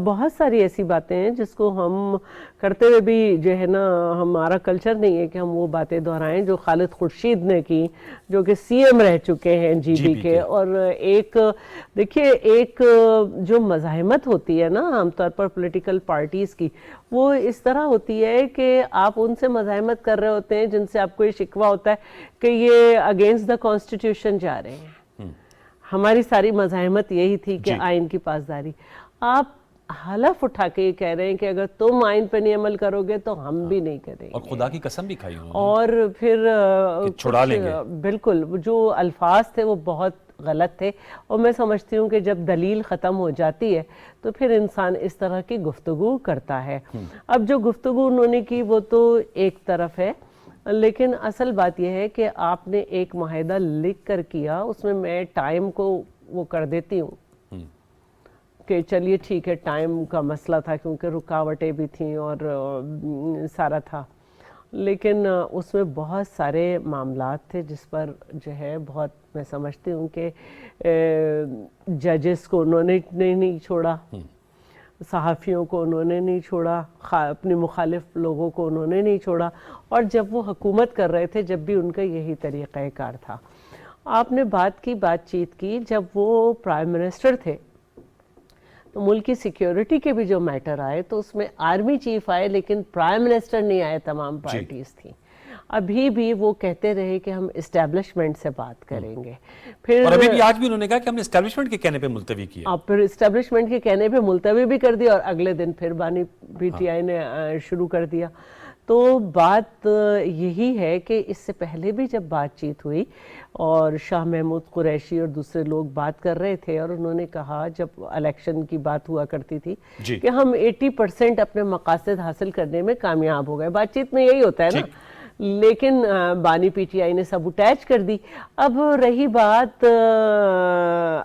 बहुत सारी ऐसी बातें हैं जिसको हम करते हुए भी जो है ना, हमारा कल्चर नहीं है कि हम वो बातें दोहराएं जो खालिद खुर्शीद ने की, जो कि सीएम रह चुके हैं जीबी के। और एक देखिए, एक जो मज़ाहिमत होती है ना आमतौर पर पॉलिटिकल पार्टीज़ की, वो इस तरह होती है कि आप उनसे मज़ाहिमत कर रहे होते हैं जिनसे आपको ये शिकवा होता है कि ये अगेंस्ट द कॉन्स्टिट्यूशन जा रहे हैं। हमारी सारी मज़ाहिमत यही थी कि आइन की पासदारी। आप हलफ उठा के ये कह रहे हैं कि अगर तुम आइन पर नहीं अमल करोगे तो हम भी नहीं करेंगे, और खुदा की कसम भी खाई उन्होंने और फिर कि छुड़ा कुछ, लेंगे। बिल्कुल जो अल्फाज थे वो बहुत गलत थे। और मैं समझती हूँ कि जब दलील ख़त्म हो जाती है तो फिर इंसान इस तरह की गुफ्तगू करता है। अब जो गुफ्तगू उन्होंने की वो तो एक तरफ है, लेकिन असल बात यह है कि आपने एक माहिदा लिख कर किया, उसमें मैं टाइम को वो कर देती हूँ कि चलिए ठीक है, टाइम का मसला था क्योंकि रुकावटें भी थीं और सारा था, लेकिन उसमें बहुत सारे मामलात थे जिस पर जो है बहुत, मैं समझती हूँ कि जजेस को उन्होंने नहीं छोड़ा, सहाफ़ियों को उन्होंने नहीं छोड़ा, अपने मुखालिफ लोगों को उन्होंने नहीं छोड़ा, और जब वो हुकूमत कर रहे थे जब भी उनका यही तरीक़ाकार था। आपने बातचीत की जब वो प्राइम मिनिस्टर थे तो मुल्क की सिक्योरिटी के भी जो मैटर आए तो उसमें आर्मी चीफ आए लेकिन प्राइम मिनिस्टर नहीं आए, तमाम पार्टीज थी। अभी भी वो कहते रहे कि हम इस्टेब्लिशमेंट से बात करेंगे, फिर और अभी भी आज भी उन्होंने कहा कि हमने एस्टेब्लिशमेंट के कहने पे मुलतवी किया। अब फिर इस्टेब्लिशमेंट के कहने पे मुलतवी भी कर दिया और अगले दिन फिर बानी पीटीआई ने शुरू कर दिया। तो बात यही है कि इससे पहले भी जब बातचीत हुई और शाह महमूद कुरैशी और दूसरे लोग बात कर रहे थे और उन्होंने कहा, जब इलेक्शन की बात हुआ करती थी कि हम 80% अपने मकासद हासिल करने में कामयाब हो गए, बातचीत में यही होता है ना, लेकिन बानी पीटीआई ने सब अटैच कर दी। अब रही बात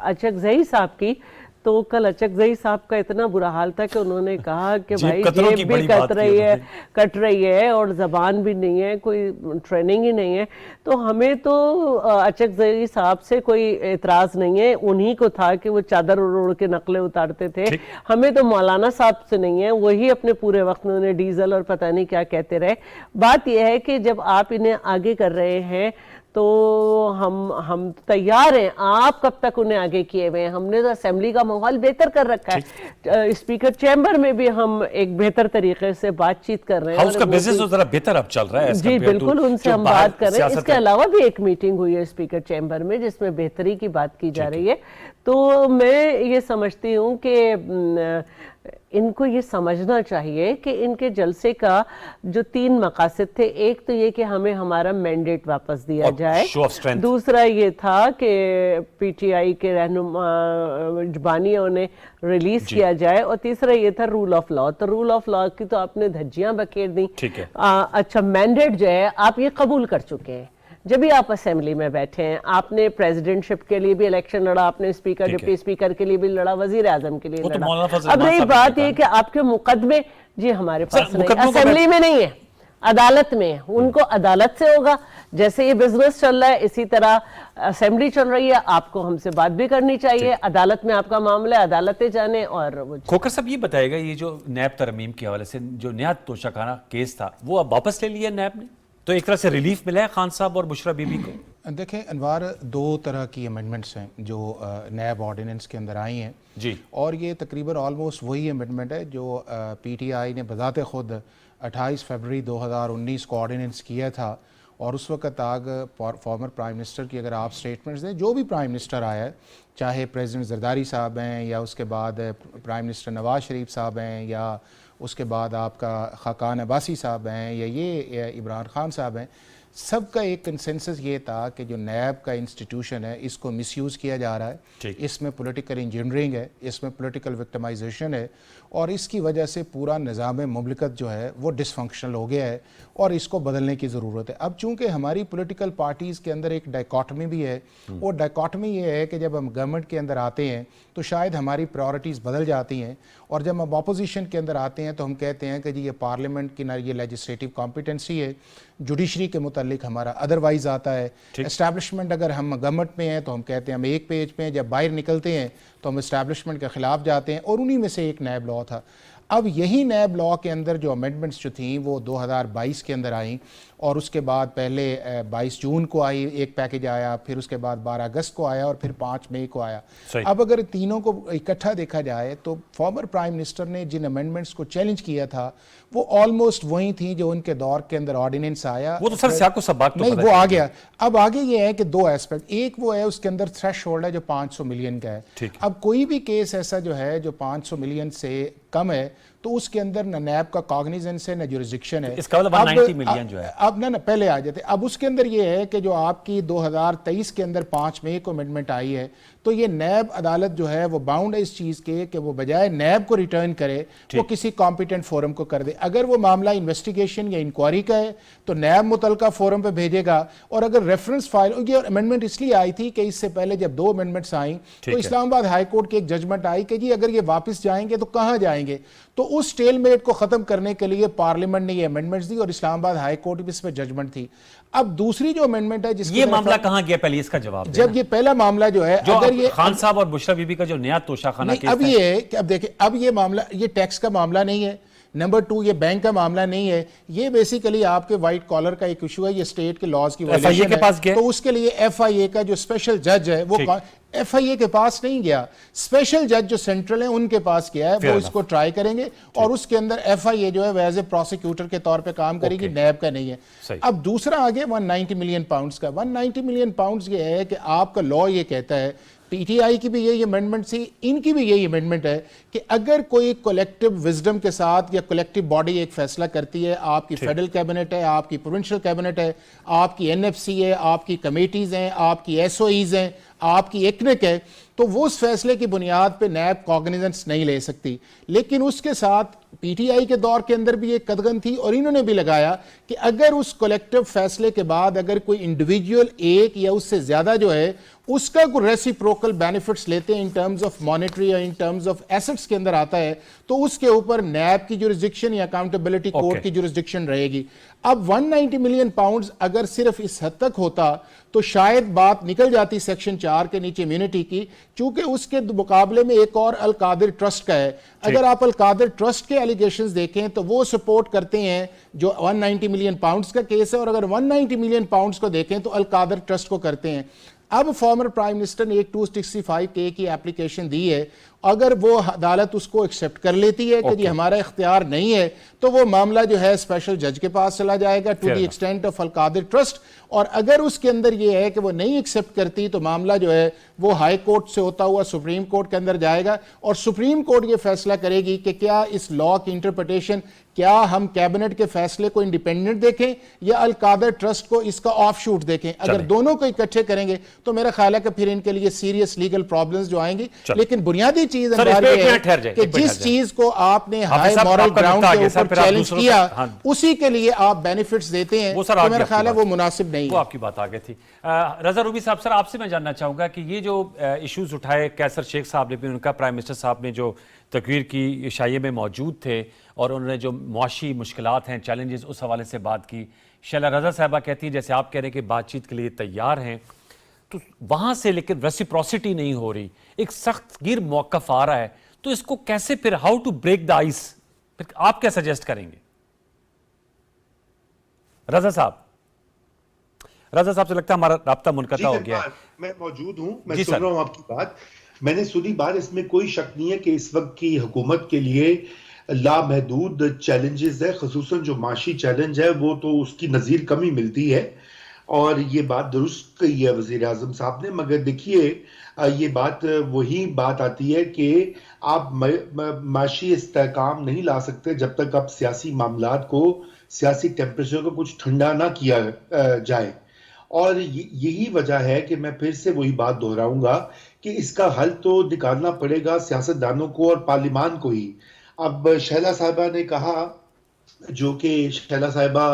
अचकज़ई साहब की, तो कल अचकज़ई साहब का इतना बुरा हाल था कि उन्होंने कहा कि भाई जेब भी कट रही है और ज़बान भी नहीं है, कोई ट्रेनिंग ही नहीं है। तो हमें तो अचकज़ई साहब से कोई एतराज़ नहीं है, उन्हीं को था कि वो चादर उड़ के नकलें उतारते थे, हमें तो मौलाना साहब से नहीं है, वही अपने पूरे वक्त में उन्हें डीजल और पता नहीं क्या कहते रहे। बात यह है कि जब आप इन्हें आगे कर रहे हैं तो हम तैयार हैं, आप कब तक उन्हें आगे किए हुए हैं। हमने तो असेंबली का माहौल बेहतर कर रखा है, स्पीकर चैम्बर में भी हम एक बेहतर तरीके से बातचीत कर रहे हैं, हाउस का बिजनेस तो जरा बेहतर अब चल रहा है। जी बिल्कुल, उनसे हम बात कर रहे हैं। इसके अलावा भी एक मीटिंग हुई है स्पीकर चैम्बर में जिसमें बेहतरी की बात की जा रही है। तो मैं ये समझती हूँ कि इनको ये समझना चाहिए कि इनके जलसे का जो 3 मकासद थे, एक तो ये कि हमें हमारा मैंडेट वापस दिया जाए, दूसरा ये था कि पीटीआई के रहनुमा बानियों ने रिलीज किया जाए, और तीसरा ये था रूल ऑफ लॉ। तो रूल ऑफ लॉ की तो आपने धज्जियां बखेर दी। अच्छा, मैंडेट जो है आप ये कबूल कर चुके हैं, जब भी आप असेंबली में बैठे हैं, आपने प्रेसिडेंटशिप के लिए भी इलेक्शन लड़ा, आपने स्पीकर डिप्टी स्पीकर के लिए भी लड़ा, वजीर आजम के लिए लड़ा। अब रही बात ये कि आपके मुकदमे जी हमारे पास नहीं, असेंबली में नहीं है, अदालत में, उनको अदालत से होगा। जैसे ये बिजनेस चल रहा है इसी तरह असेंबली चल रही है, आपको हमसे बात भी करनी चाहिए। अदालत में आपका मामला है, अदालतें जाने। और वो खोखर साहब ये बताएगा, ये जो नैब तरमीम के हवाले से जो नया तोशाखाना केस था वो अब वापस ले लिया नैब ने, तो एक तरह से रिलीफ मिला है खान साहब और बुशरा बीबी को? देखें अनवार, दो तरह की अमेंडमेंट्स हैं जो नैब ऑर्डिनेंस के अंदर आई हैं जी, और ये तकरीबन ऑलमोस्ट वही अमेंडमेंट है जो पीटीआई ने बजाते खुद 28 फरवरी 2019 को ऑर्डिनेंस किया था। और उस वक्त आग फॉर्मर प्राइम मिनिस्टर की अगर आप स्टेटमेंट्स दें, जो भी प्राइम मिनिस्टर आया है, चाहे प्रेसिडेंट जरदारी साहब हैं या उसके बाद प्राइम मिनिस्टर नवाज शरीफ साहब हैं या उसके बाद आपका खाकान अब्बासी साहब हैं या ये इमरान खान साहब हैं, सबका एक कंसेंसस ये था कि जो नैब का इंस्टीट्यूशन है इसको मिसयूज़ किया जा रहा है, इसमें पॉलिटिकल इंजीनियरिंग है, इसमें पॉलिटिकल विक्टिमाइजेशन है और इसकी वजह से पूरा निज़ाम मुमलिकत जो है वो डिसफंक्शनल हो गया है और इसको बदलने की ज़रूरत है। अब चूँकि हमारी पॉलिटिकल पार्टीज़ के अंदर एक डाइकॉटमी भी है, वो डाइकॉटमी ये है कि जब हम गवर्नमेंट के अंदर आते हैं तो शायद हमारी प्रायोरिटीज़ बदल जाती हैं और जब हम अपोजिशन के अंदर आते हैं तो हम कहते हैं कि जी ये पार्लियामेंट की ना ये लेजिस्लेटिव कॉम्पिटेंसी है, जुडिशरी के मुतालिक हमारा अदरवाइज आता है। एस्टैब्लिशमेंट अगर हम गवर्नमेंट में हैं तो हम कहते हैं हम एक पेज पे हैं, जब बाहर निकलते हैं तो हम एस्टैब्लिशमेंट के ख़िलाफ़ जाते हैं और उन्हीं में से एक नैब लॉ था। अब यही नैब लॉ के अंदर जो अमेंडमेंट्स जो थी वो 2022 के अंदर आई और उसके बाद पहले 22 जून को आई एक पैकेज आया, फिर उसके बाद 12 अगस्त को आया और फिर 5 मई को आया। अब अगर तीनों को इकट्ठा देखा जाए तो फॉर्मर प्राइम मिनिस्टर ने जिन अमेंडमेंट्स को चैलेंज किया था वो ऑलमोस्ट वही थी जो उनके दौर के अंदर ऑर्डिनेंस आया। वो तो सर सियाको सबाक तो नहीं, वो आ गया। अब आगे ये है कि दो एस्पेक्ट, एक वो है उसके अंदर थ्रेश होल्ड है जो 500 मिलियन का है। अब कोई भी केस ऐसा जो है जो 500 मिलियन से कम है तो उसके अंदर न नैब का कॉग्निजेंस है न जुरिस्डिक्शन है। इसका मतलब 190 मिलियन जो है अब ना पहले आ जाते। अब उसके अंदर ये है कि जो आपकी 2023 के अंदर 5 मई को अमेंडमेंट आई है तो ये नैब अदालत जो है वो बाउंड है इस चीज़ के कि वो बजाय नैब को रिटर्न करे वो किसी कॉम्पिटेंट फोरम को कर दे। अगर वो मामला इन्वेस्टिगेशन या इंक्वायरी का है तो नैब मुतलका फोरम पे भेजेगा और अगर रेफरेंस फाइल, ये अमेंडमेंट इसलिए आई थी कि इससे पहले जब 2 अमेंडमेंट्स आई तो इस्लामाबाद हाई कोर्ट की एक जजमेंट आई कि जी अगर ये वापस जाएंगे तो कहाँ जाएंगे, तो उस स्टेलमेट को खत्म करने के लिए पार्लियामेंट ने ये अमेंडमेंट्स दी और इस्लामाबाद हाई कोर्ट भी इस पर जजमेंट थी। अब दूसरी जो अमेंडमेंट है जिसके ये मामला कहाँ गया, पहले इसका जवाब जब ये पहला मामला जो है जो अगर ये खान साहब और बुशरा बीबी का जो नया तोशाखाना केस अब ये है कि अब देखिए अब ये मामला ये टैक्स का मामला नहीं है, नंबर 2 ये बैंक का मामला नहीं है, ये बेसिकली आपके व्हाइट कॉलर का एक इशू है, ये स्टेट के लॉज की वायलेशन के पास गया तो उसके लिए एफआईए का जो स्पेशल जज है वो एफआईए के पास नहीं गया, स्पेशल जज जो सेंट्रल है उनके पास गया है, वो इसको ट्राई करेंगे और उसके अंदर एफआईए जो है एज ए प्रोसिक्यूटर के तौर पे काम करेगी, नैब का नहीं है। अब दूसरा आगे 190 मिलियन पाउंड्स का, 190 मिलियन पाउंड्स ये है कि आपका लॉ ये कहता है, पीटीआई की भी यही अमेंडमेंट थी, इनकी भी यही अमेंडमेंट है कि अगर कोई कलेक्टिव विजडम के साथ या कलेक्टिव बॉडी एक फैसला करती है, आपकी फेडरल कैबिनेट है, आपकी प्रोविंशियल कैबिनेट है, आपकी एनएफसी है, आपकी कमेटीज हैं, आपकी एसओईज हैं, आपकी एकनेक है, तो वो उस फैसले की बुनियाद पे नैब कॉग्निजेंस नहीं ले सकती। लेकिन उसके साथ पीटीआई के दौर के अंदर भी एक कदगन थी और इन्होंने भी लगाया कि अगर उस कलेक्टिव फैसले के बाद अगर कोई इंडिविजुअल एक या उससे ज्यादा जो है उसका कोई रेसिप्रोकल बेनिफिट्स लेते हैं इन टर्म्स ऑफ मॉनेटरी या इन टर्म्स ऑफ एसेट्स के अंदर आता है तो उसके ऊपर नैब की जुरिस्डिक्शन या अकाउंटेबिलिटी कोर्ट की जुरिस्डिक्शन रहेगी। अब 190 मिलियन पाउंड्स अगर सिर्फ इस हद तक होता तो शायद बात निकल जाती सेक्शन 4 के नीचे इम्यूनिटी की, चूंकि उसके मुकाबले में एक और अल कादिर ट्रस्ट का है। अगर आप अल कादिर ट्रस्ट के एलिगेशंस देखें तो वो सपोर्ट करते हैं जो 190 मिलियन पाउंड्स का केस है और अगर 190 मिलियन पाउंड्स को देखें तो अल कादिर ट्रस्ट को करते हैं। अब फॉर्मर प्राइम मिनिस्टर ने एक 265 की एप्लीकेशन दी है, अगर वो अदालत उसको एक्सेप्ट कर लेती है कि जी हमारा इख्तियार नहीं है तो वो मामला जो है स्पेशल जज के पास चला जाएगा to the extent of Al Qadir Trust, और अगर उसके अंदर ये है कि वो नहीं एक्सेप्ट करती तो मामला जो है वो हाई कोर्ट से होता हुआ सुप्रीम कोर्ट के अंदर जाएगा और सुप्रीम कोर्ट ये फैसला करेगी कि क्या इस लॉ की इंटरप्रिटेशन, क्या हम कैबिनेट के फैसले को इंडिपेंडेंट देखें या अल कादिर ट्रस्ट को इसका ऑफशूट देखें। अगर दोनों को इकट्ठे करेंगे तो मेरा ख्याल है कि फिर इनके लिए सीरियस लीगल प्रॉब्लम्स जो आएंगी। लेकिन बुनियादी चीज कि जिस चीज को आपने हाई मॉरल ग्राउंड के ऊपर चैलेंज किया उसी के लिए आप बेनिफिट्स देते हैं तो मेरा ख्याल है वो मुनासिब नहीं। नहीं वो आपकी बात आ गई थी। रजा रूबी साहब, सर आपसे मैं जानना चाहूँगा कि ये जो इश्यूज उठाए कैसर शेख साहब ने भी, उनका प्राइम मिनिस्टर साहब ने जो तकरीर की शाये में मौजूद थे और उन्होंने जो मुआशी मुश्किलात हैं, चैलेंजेस, उस हवाले से बात की। शैला रजा साहबा कहती हैं जैसे आप कह रहे हैं कि बातचीत के लिए तैयार हैं, तो वहाँ से लेकिन रेसिप्रोसिटी नहीं हो रही, एक सख्त गिर मौक़िफ़ आ रहा है, तो इसको कैसे फिर how to break the ice, आप क्या सजेस्ट करेंगे? रजा साहब से लगता है हमारा राब्ता मुनक़ता हो गया है। मैं मौजूद हूं, मैं सुन रहा हूं आपकी बात, मैंने सुनी बात। इसमें कोई शक नहीं है कि इस वक्त की हुकूमत के लिए लामहदूद चैलेंजेस है, खुसूसन जो माशी चैलेंज है वो तो उसकी नज़ीर कम ही मिलती है, और ये बात दुरुस्त कही है वज़ीर आज़म साहब ने। मगर देखिए ये बात वही बात आती है कि आप माशी इस्तेहकाम नहीं ला सकते जब तक आप सियासी मामलात को, सियासी टेम्परेचर को कुछ ठंडा ना किया जाए। और यही वजह है कि मैं फिर से वही बात दोहराऊंगा कि इसका हल तो निकालना पड़ेगा सियासतदानों को और पार्लिमान को ही। अब शैला साहिबा ने कहा, जो कि शैला साहिबा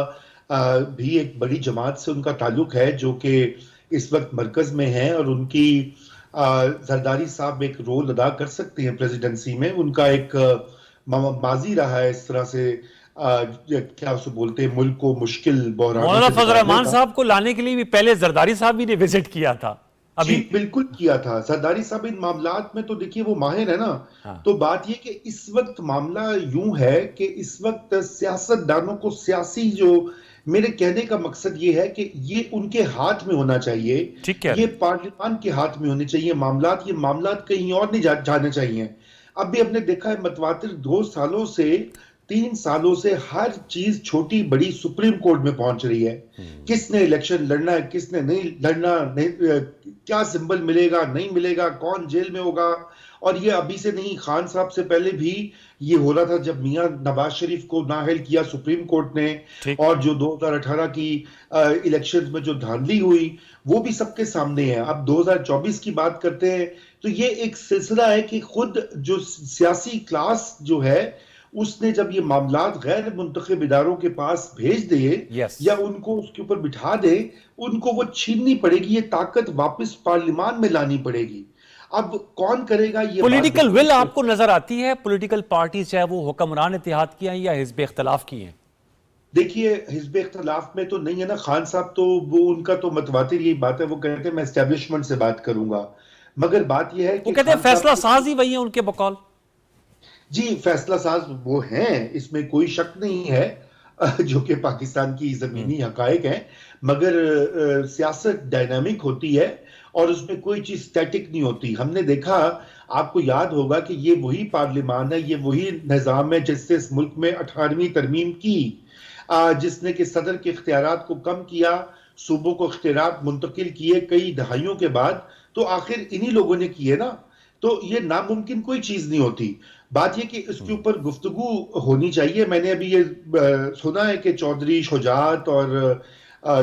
भी एक बड़ी जमात से उनका ताल्लुक है जो कि इस वक्त मरकज में है, और उनकी जरदारी साहब एक रोल अदा कर सकते हैं प्रेसिडेंसी में। उनका एक माजी रहा है इस तरह से, क्या उसे बोलते हैं, मुल्क को मुश्किल बहरान। मौलाना फजल रहमान साहब को लाने के लिए भी पहले जरदारी साहब भी ने विजिट किया था अभी। जी बिल्कुल किया था। जरदारी साहब इन मामलात में तो देखिए वो माहिर है ना। हाँ। तो बात ये कि इस वक्त मामला यूं है कि इस वक्त सियासतदानों को सियासी, जो मेरे कहने का मकसद ये है कि ये उनके हाथ में होना चाहिए, ठीक है, ये पार्लियामान के हाथ में होने चाहिए मामलात, ये मामलात कहीं और नहीं जाने चाहिए। अब भी हमने देखा है मतवातिर 2 सालों से 3 सालों से हर चीज छोटी बड़ी सुप्रीम कोर्ट में पहुंच रही है। किसने इलेक्शन लड़ना है, किसने नहीं लड़ना, नहीं, क्या सिंबल मिलेगा नहीं मिलेगा, कौन जेल में होगा। और ये अभी से नहीं, खान साहब से पहले भी ये हो रहा था जब मियां नवाज शरीफ को नाअहल किया सुप्रीम कोर्ट ने, और जो 2018 की इलेक्शंस में जो धांधली हुई वो भी सबके सामने है। अब 2024 की बात करते हैं तो ये एक सिलसिला है कि खुद जो सियासी क्लास जो है उसने जब ये मामलात गैर मुंतखब इदारों के पास भेज दिए या उनको उसके ऊपर बिठा दे, उनको वो छीननी पड़ेगी, ये ताकत वापस पार्लियामान में लानी पड़ेगी। अब कौन करेगा ये? पॉलिटिकल विल आपको नजर आती है पॉलिटिकल पार्टी, चाहे वो हुक्मरान इत्तेहाद की हैं या हिज़्ब इख्तिलाफ की हैं? देखिए हिज़्ब इख्तिलाफ में तो नहीं है ना। खान साहब तो वो उनका तो मतवातिर यही बात है, वो कहते हैं मैं एस्टेब्लिशमेंट से बात करूंगा, मगर बात यह है कि वो कहते हैं फैसला साज ही वही है उनके बकौल। जी फैसला साज वो हैं, इसमें कोई शक नहीं है, जो कि पाकिस्तान की जमीनी हकायक है। मगर सियासत डायनामिक होती है और उसमें कोई चीज स्टैटिक नहीं होती। हमने देखा, आपको याद होगा कि ये वही पार्लियामान है, ये वही निज़ाम है जिससे इस मुल्क में 18वीं तरमीम की, जिसने कि सदर के इख्तियारात को कम किया, सूबों को इख्तियारात मुंतकिल किए कई दहाइयों के बाद, तो आखिर इन्हीं लोगों ने किए ना। तो ये नामुमकिन कोई चीज नहीं होती। बात ये कि इसके ऊपर गुफ्तगू होनी चाहिए। मैंने अभी ये सुना है कि चौधरी शुजात और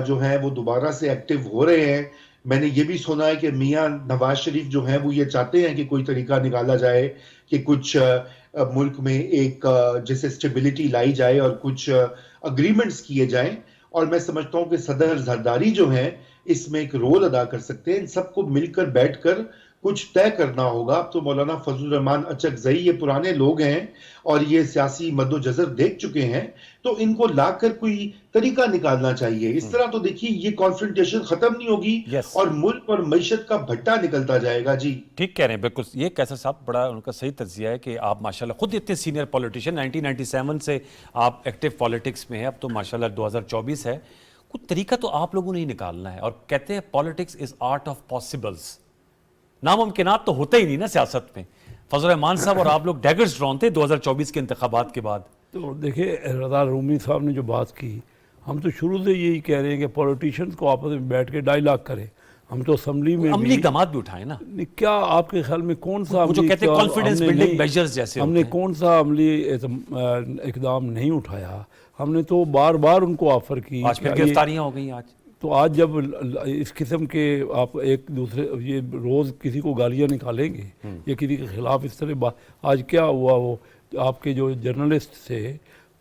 जो है वो दोबारा से एक्टिव हो रहे हैं। मैंने ये भी सुना है कि मियां नवाज शरीफ जो है वो ये चाहते हैं कि कोई तरीका निकाला जाए कि कुछ मुल्क में एक जैसे स्टेबिलिटी लाई जाए और कुछ अग्रीमेंट्स किए जाएं। और मैं समझता हूं कि सदर जरदारी जो है इसमें एक रोल अदा कर सकते हैं। इन सबको मिलकर बैठकर कुछ तय करना होगा। अब तो मौलाना फजल रहमान अचकजई ये पुराने लोग हैं और ये सियासी मद्दोजज़र देख चुके हैं, तो इनको लाकर कोई तरीका निकालना चाहिए। इस तरह तो देखिए ये कॉन्फ्रंटेशन खत्म नहीं होगी और मुल्क और मईशत का भट्टा निकलता जाएगा। जी ठीक कह रहे हैं, बिल्कुल। ये कैसर साहब बड़ा उनका सही तज्जिया है कि आप माशाल्लाह खुद इतने सीनियर पॉलिटिशियन, 1997 से आप एक्टिव पॉलिटिक्स में हैं, अब तो माशाल्लाह 2024 है। कुछ तरीका तो आप लोगों ने ही निकालना है। और कहते हैं politics is art of possibles, नामुमकिनात तो होते ही नहीं ना सियासत में। फजल रहमान साहब और आप लोग डैगर्स ड्रॉनते 2024 के इंतखाबात के बाद। तो देखिए रज़ा रूमी साहब ने जो बात की, हम तो शुरू से यही कह रहे हैं कि पॉलिटिशियंस को आपस में बैठ के डायलॉग करें। हम तो असम्बली में अमली इक़दामात भी उठाए ना। क्या आपके ख्याल में कौन सा जो कहते हैं कॉन्फिडेंस बिल्डिंग मेजर्स जैसे हमने कौन सा अमली इक़दाम नहीं उठाया? हमने तो बार बार उनको ऑफर की। आज फिर गिरफ्तारियां हो गई। आज तो आज जब इस किस्म के आप एक दूसरे ये रोज़ किसी को गालियाँ निकालेंगे या किसी के खिलाफ इस तरह बात, आज क्या हुआ, वो आपके जो जर्नलिस्ट थे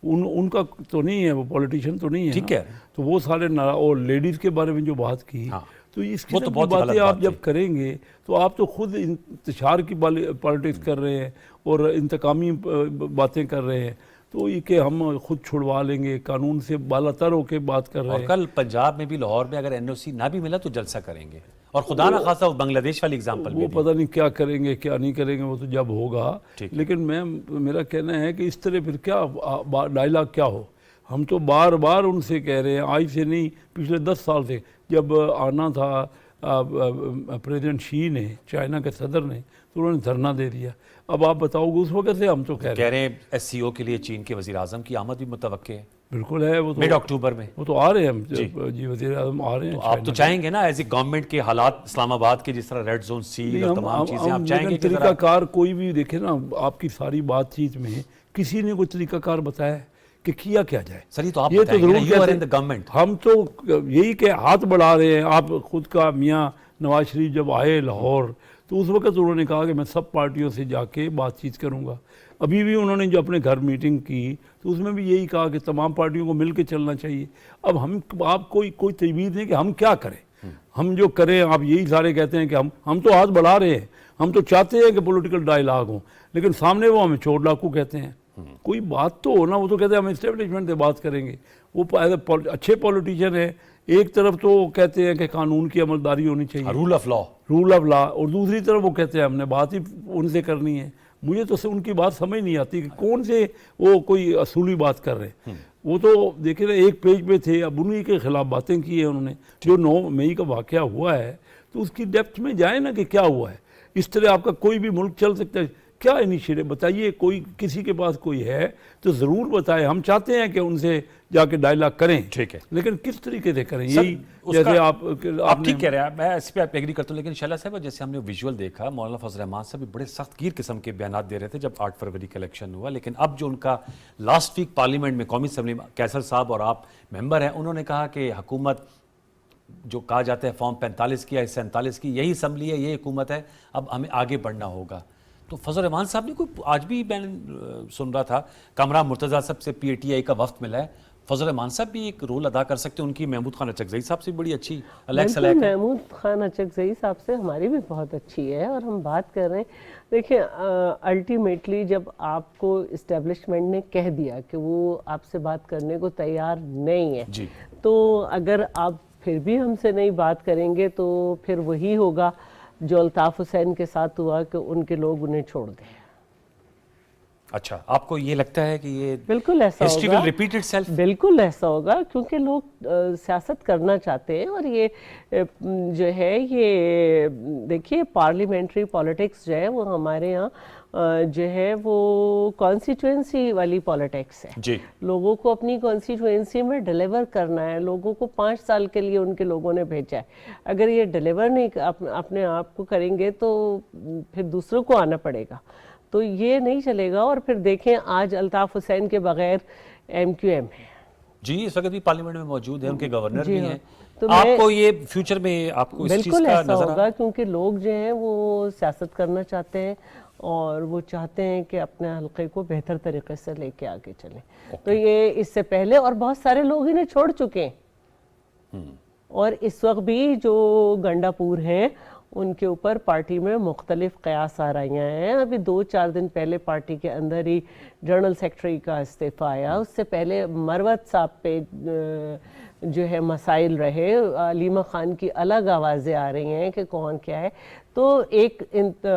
उनका तो नहीं है, वो पॉलिटिशियन तो नहीं है ठीक ना। है। तो वो सारे और लेडीज़ के बारे में जो बात की, हाँ। तो इस वो तो किस्म की बहुत ही गलत बातें बात आप थी। जब करेंगे तो आप तो खुद इंतशार की पॉलिटिक्स कर रहे हैं और इंतकामी बातें कर रहे हैं। तो ये कि हम खुद छुड़वा लेंगे, कानून से बालातर होकर बात कर रहे और हैं। कल पंजाब में भी, लाहौर में अगर एनओसी ना भी मिला तो जलसा करेंगे। और खुदा ना खासा वो बांग्लादेश वाली एग्जांपल भी वो दी। पता नहीं क्या करेंगे क्या नहीं करेंगे, वो तो जब होगा। ठीक है। लेकिन मेरा कहना है कि इस तरह फिर क्या डायलॉग क्या हो। हम तो बार बार उनसे कह रहे हैं, आज से नहीं, पिछले 10 साल से। जब आना था प्रेसिडेंट शी ने, चाइना के सदर ने, तो उन्होंने धरना दे दिया। अब आप बताओगे उस वक्त से हम तो कह रहे कह रहे हैं एससीओ के लिए चीन के वजीर आजम की आमद भी मुतवक्के है बिल्कुल है। वो तो मिड अक्टूबर में। वो तो आ रहे हैं हम जी वज़ीर आज़म आ रहे हैं। तो आप तो चाहेंगे ना एज ए गवर्नमेंट के हालात इस्लामाबाद के जिस तरह रेड जोन सील और तमाम चीजें, आप चाहेंगे कि जरा तरीकाकार कोई भी देखे ना, आपकी सारी बातचीत में किसी ने कोई तरीकाकार बताया है कि किया क्या जाए। सर ये तो आप ये तो बताएंगे जरूर ना, you are कहते in the government। हम तो यही के हाथ बढ़ा रहे हैं। आप खुद का मियाँ नवाज शरीफ जब आए लाहौर, तो उस वक्त उन्होंने कहा कि मैं सब पार्टियों से जाके बातचीत करूंगा। अभी भी उन्होंने जो अपने घर मीटिंग की, तो उसमें भी यही कहा कि तमाम पार्टियों को मिल के चलना चाहिए। अब आप कोई तजवीज़ नहीं कि हम क्या करें। हम जो करें, आप यही सारे कहते हैं कि हम तो हाथ बढ़ा रहे हैं, हम तो चाहते हैं कि पॉलिटिकल डायलॉग हो, लेकिन सामने वो हमें चोर डाकू कहते हैं। कोई बात तो हो ना। वो तो कहते हैं हम इस्टेब्लिशमेंट से बात करेंगे। वो अच्छे पॉलिटिशियन है। एक तरफ तो कहते हैं कि कानून की अमलदारी होनी चाहिए, rule of law. Rule of law, और दूसरी तरफ वो कहते हैं हमने बात ही उनसे करनी है। मुझे तो उनकी बात समझ नहीं आती कि कौन से वो कोई असूली बात कर रहे हैं। वो तो देखिए ना, एक पेज पे थे, अब उन्हीं के खिलाफ बातें की है उन्होंने। जो 9 मई का वाक़या हुआ है, तो उसकी डेप्थ में जाए ना कि क्या हुआ है। इस तरह आपका कोई भी मुल्क चल सकता है। क्या इनिशिएटिव बताइए, कोई किसी के पास कोई है तो ज़रूर बताएं। हम चाहते हैं कि उनसे जाके डायलॉग करें, ठीक है, लेकिन किस तरीके से करें। यही उसका जैसे आप ठीक कह रहे हैं, मैं इस पर एग्री करता हूँ। लेकिन शैला साहब, जैसे हमने विजुअल देखा, मौलाना फजल रहमान साहब भी बड़े सख्तगीर किस्म के बयान दे रहे थे जब 8 फरवरी का इलेक्शन हुआ। लेकिन अब जो उनका लास्ट वीक पार्लियामेंट में कौमी असम्बली में कैसर साहब और आप मेंबर हैं, उन्होंने कहा कि हुकूमत जो कहा जाता है फॉर्म 45 की या 47 की, यही असम्बली है, यही हुकूमत है, अब हमें आगे बढ़ना होगा। तो फजल रहमान साहब ने कोई, आज भी मैं सुन रहा था, कमरा मुर्तज़ा साहब से PTI का वफ्त मिला है, फजल रहमान साहब भी एक रोल अदा कर सकते हैं। उनकी महमूद खान अचकज़ई साहब से बड़ी अच्छी महमूद खान अचकज़ई साहब से हमारी भी बहुत अच्छी है। और हम बात कर रहे हैं, देखिए अल्टीमेटली जब आपको इस्टेब्लिशमेंट ने कह दिया कि वो आपसे बात करने को तैयार नहीं है जी, तो अगर आप फिर भी हमसे नहीं बात करेंगे तो फिर वही होगा जो अल्ताफ़ हुसैन के साथ हुआ कि उनके लोग उन्हें छोड़ दें। अच्छा, आपको ये लगता है कि ये बिल्कुल ऐसा हिस्ट्री होगा, विल रिपीट इटसेल्फ? बिल्कुल ऐसा होगा, क्योंकि लोग सियासत करना चाहते हैं। और ये जो है, ये देखिए पार्लियामेंट्री पॉलिटिक्स जो है वो हमारे यहाँ जो है वो कॉन्स्टिट्यूएंसी वाली पॉलिटिक्स है जी। लोगों को अपनी कॉन्स्टिट्यूएंसी में डिलीवर करना है। लोगों को 5 साल के लिए उनके लोगों ने भेजा है। अगर ये डिलीवर नहीं अपने आप को करेंगे तो फिर दूसरों को आना पड़ेगा, तो ये नहीं चलेगा। और फिर देखें आज अल्ताफ़ हुसैन के बगैर MQM है जी, इस वक्त भी पार्लियामेंट में मौजूद है, उनके गवर्नर भी हैं। तो आपको ये फ्यूचर में आपको इस चीज़ बिल्कुल का ऐसा नजर होगा, क्योंकि लोग जो हैं वो सियासत करना चाहते हैं और वो चाहते हैं कि अपने हल्के को बेहतर तरीके से लेके आगे चलें। तो ये इससे पहले और बहुत सारे लोग इन्हें छोड़ चुके हैं। और इस वक्त भी जो गंडापुर हैं उनके ऊपर पार्टी में मुख्तलिफ कयास आ रही हैं। अभी 2-4 दिन पहले पार्टी के अंदर ही जनरल सेक्रेटरी का इस्तीफ़ा आया। उससे पहले मरवत साहब पे जो है मसाइल रहे। अलीमा खान की अलग आवाज़ें आ रही हैं कि कौन क्या है, तो एक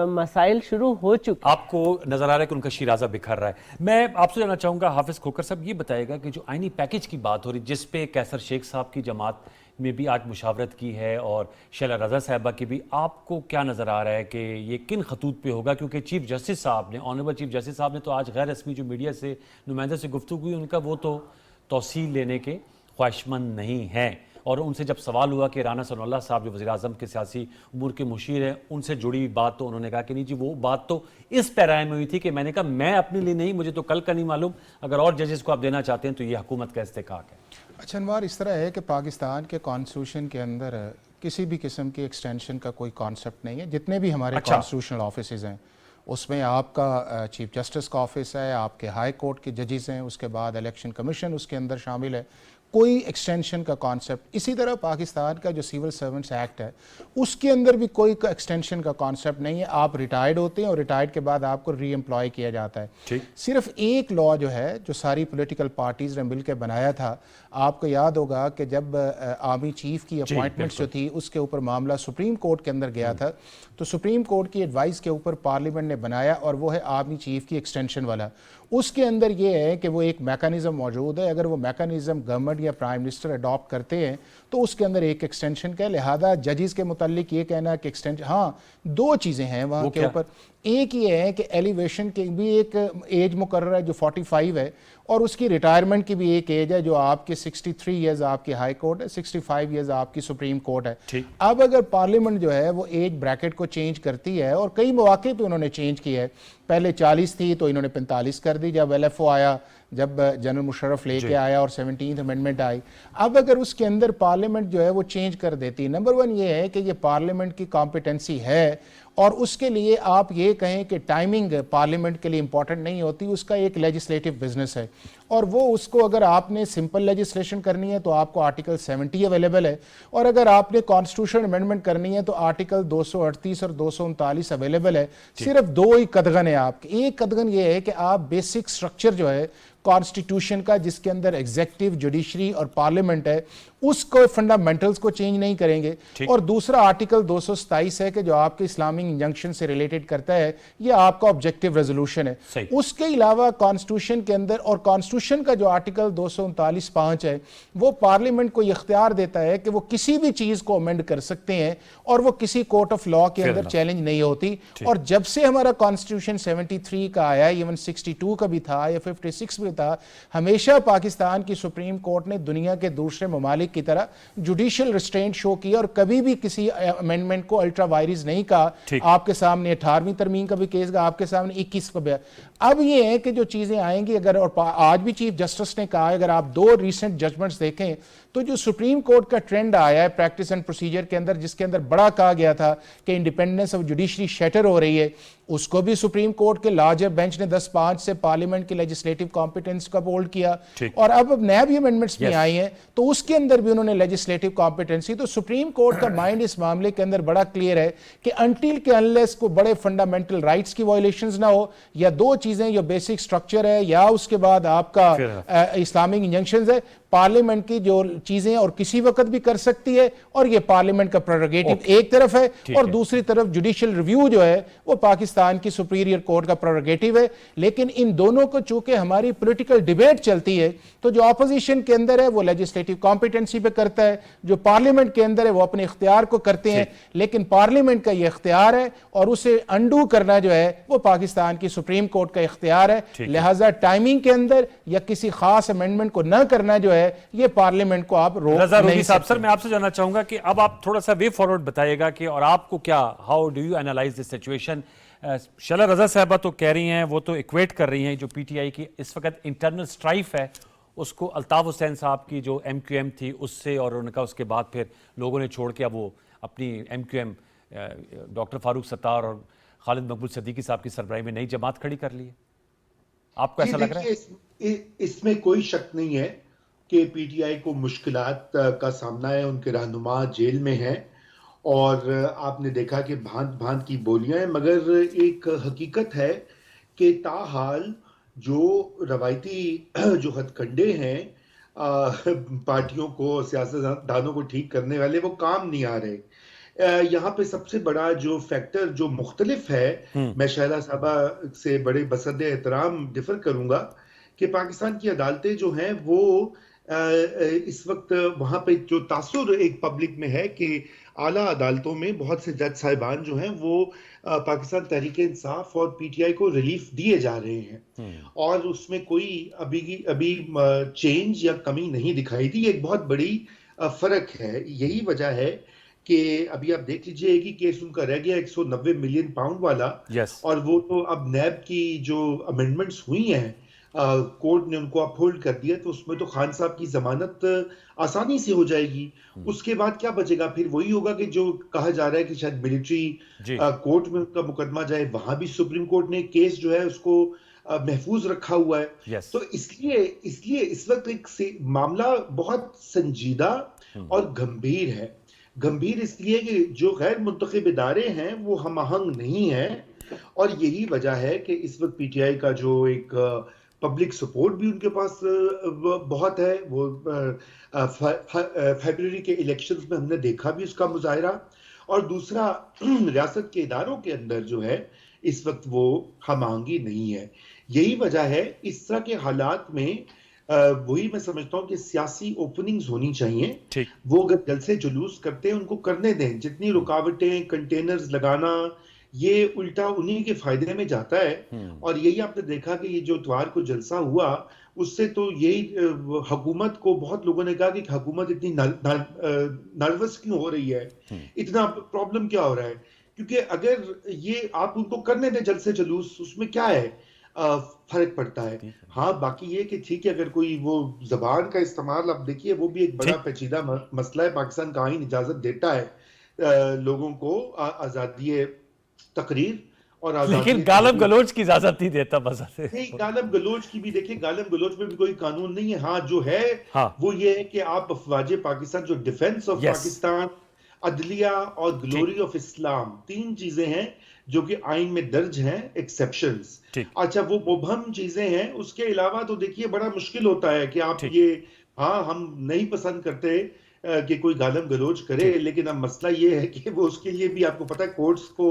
मसाइल शुरू हो चुके। आपको नजर आ रहा है कि उनका शिराजा बिखर रहा है। मैं आपसे जानना चाहूँगा, हाफिज़ खोकर साहब ये बताएगा कि जो आईनी पैकेज की बात हो रही, जिस पे कैसर शेख साहब की जमात में भी आज मुशावरत की है और शैला रज़ा साहिबा की भी, आपको क्या नज़र आ रहा है कि ये किन खतूत पे होगा? क्योंकि चीफ जस्टिस साहब ने, ऑनरेबल चीफ जस्टिस साहब ने तो आज गैर रस्मी जो मीडिया से नुमाइंदे से गुफ्तगू हुई, उनका वो तो तौसील लेने के ख्वाहिशमंद नहीं हैं। और उनसे जब सवाल हुआ कि राना सनाउल्लाह साहब जो वज़ीर आज़म के सियासी उमूर के मुशीर हैं, उनसे जुड़ी हुई बात, तो उन्होंने कहा कि नहीं जी, वो बात तो इस पैराए में हुई थी कि मैंने कहा मैं अपने लिए नहीं, मुझे तो कल का नहीं मालूम, अगर और जजेस को आप देना चाहते हैं तो ये हुकूमत का इस्तेकाक है। अच्छा अनवार, इस तरह है कि पाकिस्तान के कॉन्स्टिट्यूशन के अंदर किसी भी किस्म की एक्सटेंशन का कोई कॉन्सेप्ट नहीं है। जितने भी हमारे कॉन्स्टिट्यूशनल ऑफिसेज हैं उसमें आपका चीफ जस्टिस का ऑफिस है, आपके हाई कोर्ट के जजेस हैं, उसके बाद इलेक्शन कमीशन उसके अंदर शामिल है, कोई एक्सटेंशन का कॉन्सेप्ट। इसी तरह पाकिस्तान का जो सिविल सर्वेंट्स एक्ट है उसके अंदर भी कोई एक्सटेंशन का कॉन्सेप्ट नहीं है। आप रिटायर्ड होते हैं और रिटायर्ड के बाद आपको री एम्प्लॉय किया जाता है। सिर्फ एक लॉ जो है जो सारी पॉलिटिकल पार्टीज ने मिलकर बनाया था, आपको याद होगा कि जब आर्मी चीफ की अपॉइंटमेंट्स जो थी उसके ऊपर मामला सुप्रीम कोर्ट के अंदर गया था, तो सुप्रीम कोर्ट की एडवाइस के ऊपर पार्लियामेंट ने बनाया, और वो है आर्मी चीफ की एक्सटेंशन वाला। उसके अंदर ये है कि वो एक मैकेनिज्म मौजूद है, अगर वो मैकेनिज्म गवर्नमेंट या प्राइम मिनिस्टर अडॉप्ट करते हैं तो उसके अंदर एक एक्सटेंशन का, लिहाजा जजेस के मुतालिक ये कहना कि एक्सटेंशन, हाँ दो चीज़ें हैं वहाँ के ऊपर। एक ये है कि एलिवेशन की भी एक एज मुकर्रर है जो 45 है, और उसकी रिटायरमेंट की भी एक एज है जो आपके 63 ईयर्स आपकी हाई कोर्ट है, 65 ईयर्स आपकी सुप्रीम कोर्ट है। अब अगर पार्लियामेंट जो है वो एज ब्रैकेट को चेंज करती है, और कई मौके पे उन्होंने चेंज किया है, पहले 40 थी तो इन्होंने 45 कर दी जब LFO आया, जब जनरल मुशर्रफ लेके आया और 17th अमेंडमेंट आई। अब अगर उसके अंदर पार्लियामेंट जो है वो चेंज कर देती है, नंबर वन ये है कि ये पार्लियामेंट की कॉम्पिटेंसी है, और उसके लिए आप ये कहें कि टाइमिंग पार्लियामेंट के लिए इंपॉर्टेंट नहीं होती, उसका एक लेजिस्लेटिव बिजनेस है, और वो उसको अगर आपने सिंपल लेजिस्लेशन करनी है तो आपको आर्टिकल 70 अवेलेबल है, और अगर आपने कॉन्स्टिट्यूशन अमेंडमेंट करनी है तो आर्टिकल 238 और 239 अवेलेबल है। सिर्फ दो ही कदगन है आपकी। एक कदगन ये है कि आप बेसिक स्ट्रक्चर जो है कॉन्स्टिट्यूशन का, जिसके अंदर एग्जीक्यूटिव, जुडिशरी और पार्लियामेंट है, उसको फंडामेंटल्स को चेंज नहीं करेंगे। और दूसरा आर्टिकल 227 है कि जो आपके इस्लामिक इंजंक्शन से रिलेटेड करता है, ये आपका ऑब्जेक्टिव रेजोल्यूशन है। उसके अलावा कॉन्स्टिट्यूशन के अंदर, और कॉन्स्टिट्यूशन का जो आर्टिकल 239(5) है वो पार्लियामेंट को इख्तियार देता है कि वो किसी भी चीज को अमेंड कर सकते हैं, और वो किसी कोर्ट ऑफ लॉ के अंदर चैलेंज नहीं होती। और जब से हमारा कॉन्स्टिट्यूशन 73 का आया, इवन 62 का भी था या 56 भी था, हमेशा पाकिस्तान की सुप्रीम कोर्ट ने दुनिया के दूसरे ममालिक की तरह जुडिशियल रिस्ट्रेंट शो किया, और कभी भी किसी अमेंडमेंट को अल्ट्रा वायरिस नहीं कहा। आपके सामने 18वीं तरमीम का भी केस गया, आपके सामने 21 का भी। अब ये है कि जो चीजें आएंगी, अगर, और आज भी चीफ जस्टिस ने कहा, अगर आप दो रिसेंट जजमेंट्स देखें तो जो सुप्रीम कोर्ट का ट्रेंड आया है प्रैक्टिस एंड प्रोसीजर के अंदर, जिसके अंदर बड़ा कहा गया था कि इंडिपेंडेंस ऑफ जुडिशरी शटर हो रही है, उसको भी सुप्रीम कोर्ट के लार्जर बेंच ने 10-5 से पार्लियामेंट की लेजिस्लेटिव कॉम्पिटेंस का होल्ड किया, और अब नए भी अमेंडमेंट्स भी आई हैं तो उसके अंदर भी उन्होंने लेजिस्लेटिव कॉम्पिटेंसी। तो सुप्रीम कोर्ट का माइंड इस मामले के अंदर बड़ा क्लियर है कि अनटिल के अनलेस को बड़े फंडामेंटल राइट्स की वायलेशंस ना हो, या दो चीजें, या बेसिक स्ट्रक्चर है या उसके बाद आपका इस्लामिक इंजंक्शंस है, पार्लियामेंट की जो चीजें और किसी वक्त भी कर सकती है, और ये पार्लियामेंट का प्रेरोगेटिव एक तरफ है, और दूसरी तरफ जुडिशियल रिव्यू जो है वो पाकिस्तान की सुपीरियर कोर्ट का प्रेरोगेटिव है। लेकिन इन दोनों को चूंकि हमारी पॉलिटिकल डिबेट चलती है, तो जो ऑपोजिशन के अंदर है वो लेजिस्लेटिव कॉम्पिटेंसी पे करता है, जो पार्लियामेंट के अंदर है वो अपने इख्तियार को करते हैं, लेकिन पार्लियामेंट का ये इख्तियार है, और उसे अंडू करना जो है वो पाकिस्तान की सुप्रीम कोर्ट का इख्तियार है। लिहाजा टाइमिंग के अंदर या किसी खास अमेंडमेंट को न करना जो है, ये पार्लियामेंट को आप रोक नहीं सकते। सर, मैं आपसे जानना चाहूंगा कि अब आप थोड़ा सा वे फॉरवर्ड बताइएगा कि, और आपको क्या, how do you analyse this situation. शला रजा साहबा तो कह रही हैं, वो तो इक्वेट कर रही हैं जो PTI की इस वक्त इंटरनल स्ट्राइफ है उसको अल्ताफ हुसैन साहब की जो MQM थी उससे, और उनका उसके बाद फिर लोगों ने छोड़ के अब वो अपनी MQM डॉक्टर फारूक सत्तार और खालिद मकबूल सदीकी साहब की सरबराही में नई जमात खड़ी कर ली है। आपको ऐसा लग रहा है? इसमें कोई शक नहीं है कि PTI को मुश्किलात का सामना है, उनके रहनुमा जेल में हैं, और आपने देखा कि भांत भांत की बोलियां हैं, मगर एक हकीकत है कि ताहाल जो रवायती जो हथकंडे हैं पार्टियों को, सियासतदानों को ठीक करने वाले, वो काम नहीं आ रहे। यहाँ पे सबसे बड़ा जो फैक्टर जो मुख्तलिफ है, मैं शहला साहबा से बड़े बसद एहतराम डिफर करूंगा कि पाकिस्तान की अदालतें जो हैं वो इस वक्त वहां पे जो तासुर एक पब्लिक में है कि आला अदालतों में बहुत से जज साहिबान जो हैं वो पाकिस्तान तहरीक इंसाफ और PTI को रिलीफ दिए जा रहे हैं, और उसमें कोई अभी चेंज या कमी नहीं दिखाई दी। एक बहुत बड़ी फर्क है। यही वजह है कि अभी आप देख लीजिए कि केस उनका रह गया 190 मिलियन पाउंड वाला, और वो तो अब नैब की जो अमेंडमेंट्स हुई हैं कोर्ट ने उनको अपहोल्ड कर दिया, तो उसमें तो खान साहब की जमानत आसानी से हो जाएगी। उसके बाद क्या बचेगा? फिर वही होगा कि जो कहा जा रहा है कि शायद मिलिट्री कोर्ट में उनका मुकदमा जाए, वहां भी सुप्रीम कोर्ट ने केस जो है उसको महफूज रखा हुआ है। Yes. तो इसलिए इस वक्त एक मामला बहुत संजीदा और गंभीर है। गंभीर इसलिए कि जो गैर मुंतखब इदारे हैं वो हम आहंग नहीं है, और यही वजह है कि इस वक्त पीटीआई का जो एक पब्लिक सपोर्ट भी उनके पास बहुत है। वो फरवरी के इलेक्शंस में हमने देखा भी उसका मुजाहरा। और दूसरा, रियासत के इदारों के अंदर जो है इस वक्त वो हम आहंगी नहीं है। यही वजह है इस तरह के हालात में वही मैं समझता हूं कि सियासी ओपनिंग्स होनी चाहिए। वो अगर जलसे जुलूस करते हैं उनको करने दें। जितनी रुकावटें, कंटेनर्स लगाना, ये उल्टा उन्हीं के फायदे में जाता है। और यही आपने देखा कि ये जो इतवार को जलसा हुआ उससे तो यही हुकूमत को बहुत लोगों ने कहा कि हुकूमत इतनी नर्वस क्यों हो रही है, इतना प्रॉब्लम क्या हो रहा है? क्योंकि अगर ये आप उनको करने दें जलसे जुलूस, उसमें क्या है फर्क पड़ता है। हाँ, बाकी ये कि ठीक है, अगर कोई वो जबान का इस्तेमाल, अब देखिए वो भी एक बड़ा पेचीदा मसला है। पाकिस्तान का आईन इजाजत देता है लोगों को आजादी तकरीर और आजादी, लेकिन गालब गलोच की इजाजत नहीं देता। बस नहीं, गालब गलोच की भी देखिए, गालब गलोच में भी कोई कानून नहीं है। हाँ, जो है वो ये है कि आप अफवाज पाकिस्तान, जो डिफेंस ऑफ पाकिस्तान, अदलिया और ग्लोरी ऑफ इस्लाम, 3 चीजें हैं जो कि आइन में दर्ज हैं, एक्सेप्शंस। अच्छा, वो मुबहम चीजें हैं। उसके अलावा तो देखिए बड़ा मुश्किल होता है कि आप ये, हाँ हम नहीं पसंद करते कि कोई गालम गलोच करे, लेकिन अब मसला ये है कि वो उसके लिए भी आपको पता है कोर्ट्स को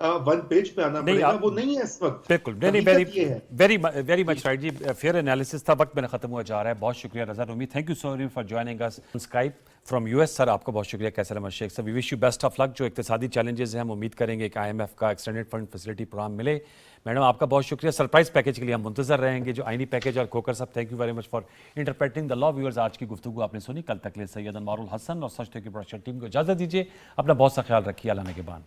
1 पेज पे आना पड़ेगा। वो नहीं है इस वक्त। बिल्कुल वेरी मच राइट जी। फेयर एनालिसिस था। वक्त में खत्म हुआ जा रहा है। बहुत शुक्रिया Raza Rumi, thank you so much for joining us on Skype from US. Sir आपको बहुत शुक्रिया। Qaiser Ahmed Sheikh sir, we wish you best of luck. जो इक्तिसादी चैलेंजेस हैं हम उम्मीद करेंगे कि IMF का एक्सटेंडेड फंड फैसिलिटी प्रोग्राम मिले। मैडम आपका बहुत शुक्रिया। सरप्राइज पैकेज के लिए हम मुंतजर रहेंगे, जो आईनी पैकेज। और खोकर साहब, thank you very much for interpreting the law. Viewers, आज की गुफ्तगू आपने सुनी। कल तक ले सैयद अनवारुल हसन और सच की प्रोडक्शन टीम को इजाजत दीजिए। अपना बहुत सा ख्याल रखिए। अल्लाह ने के बाद।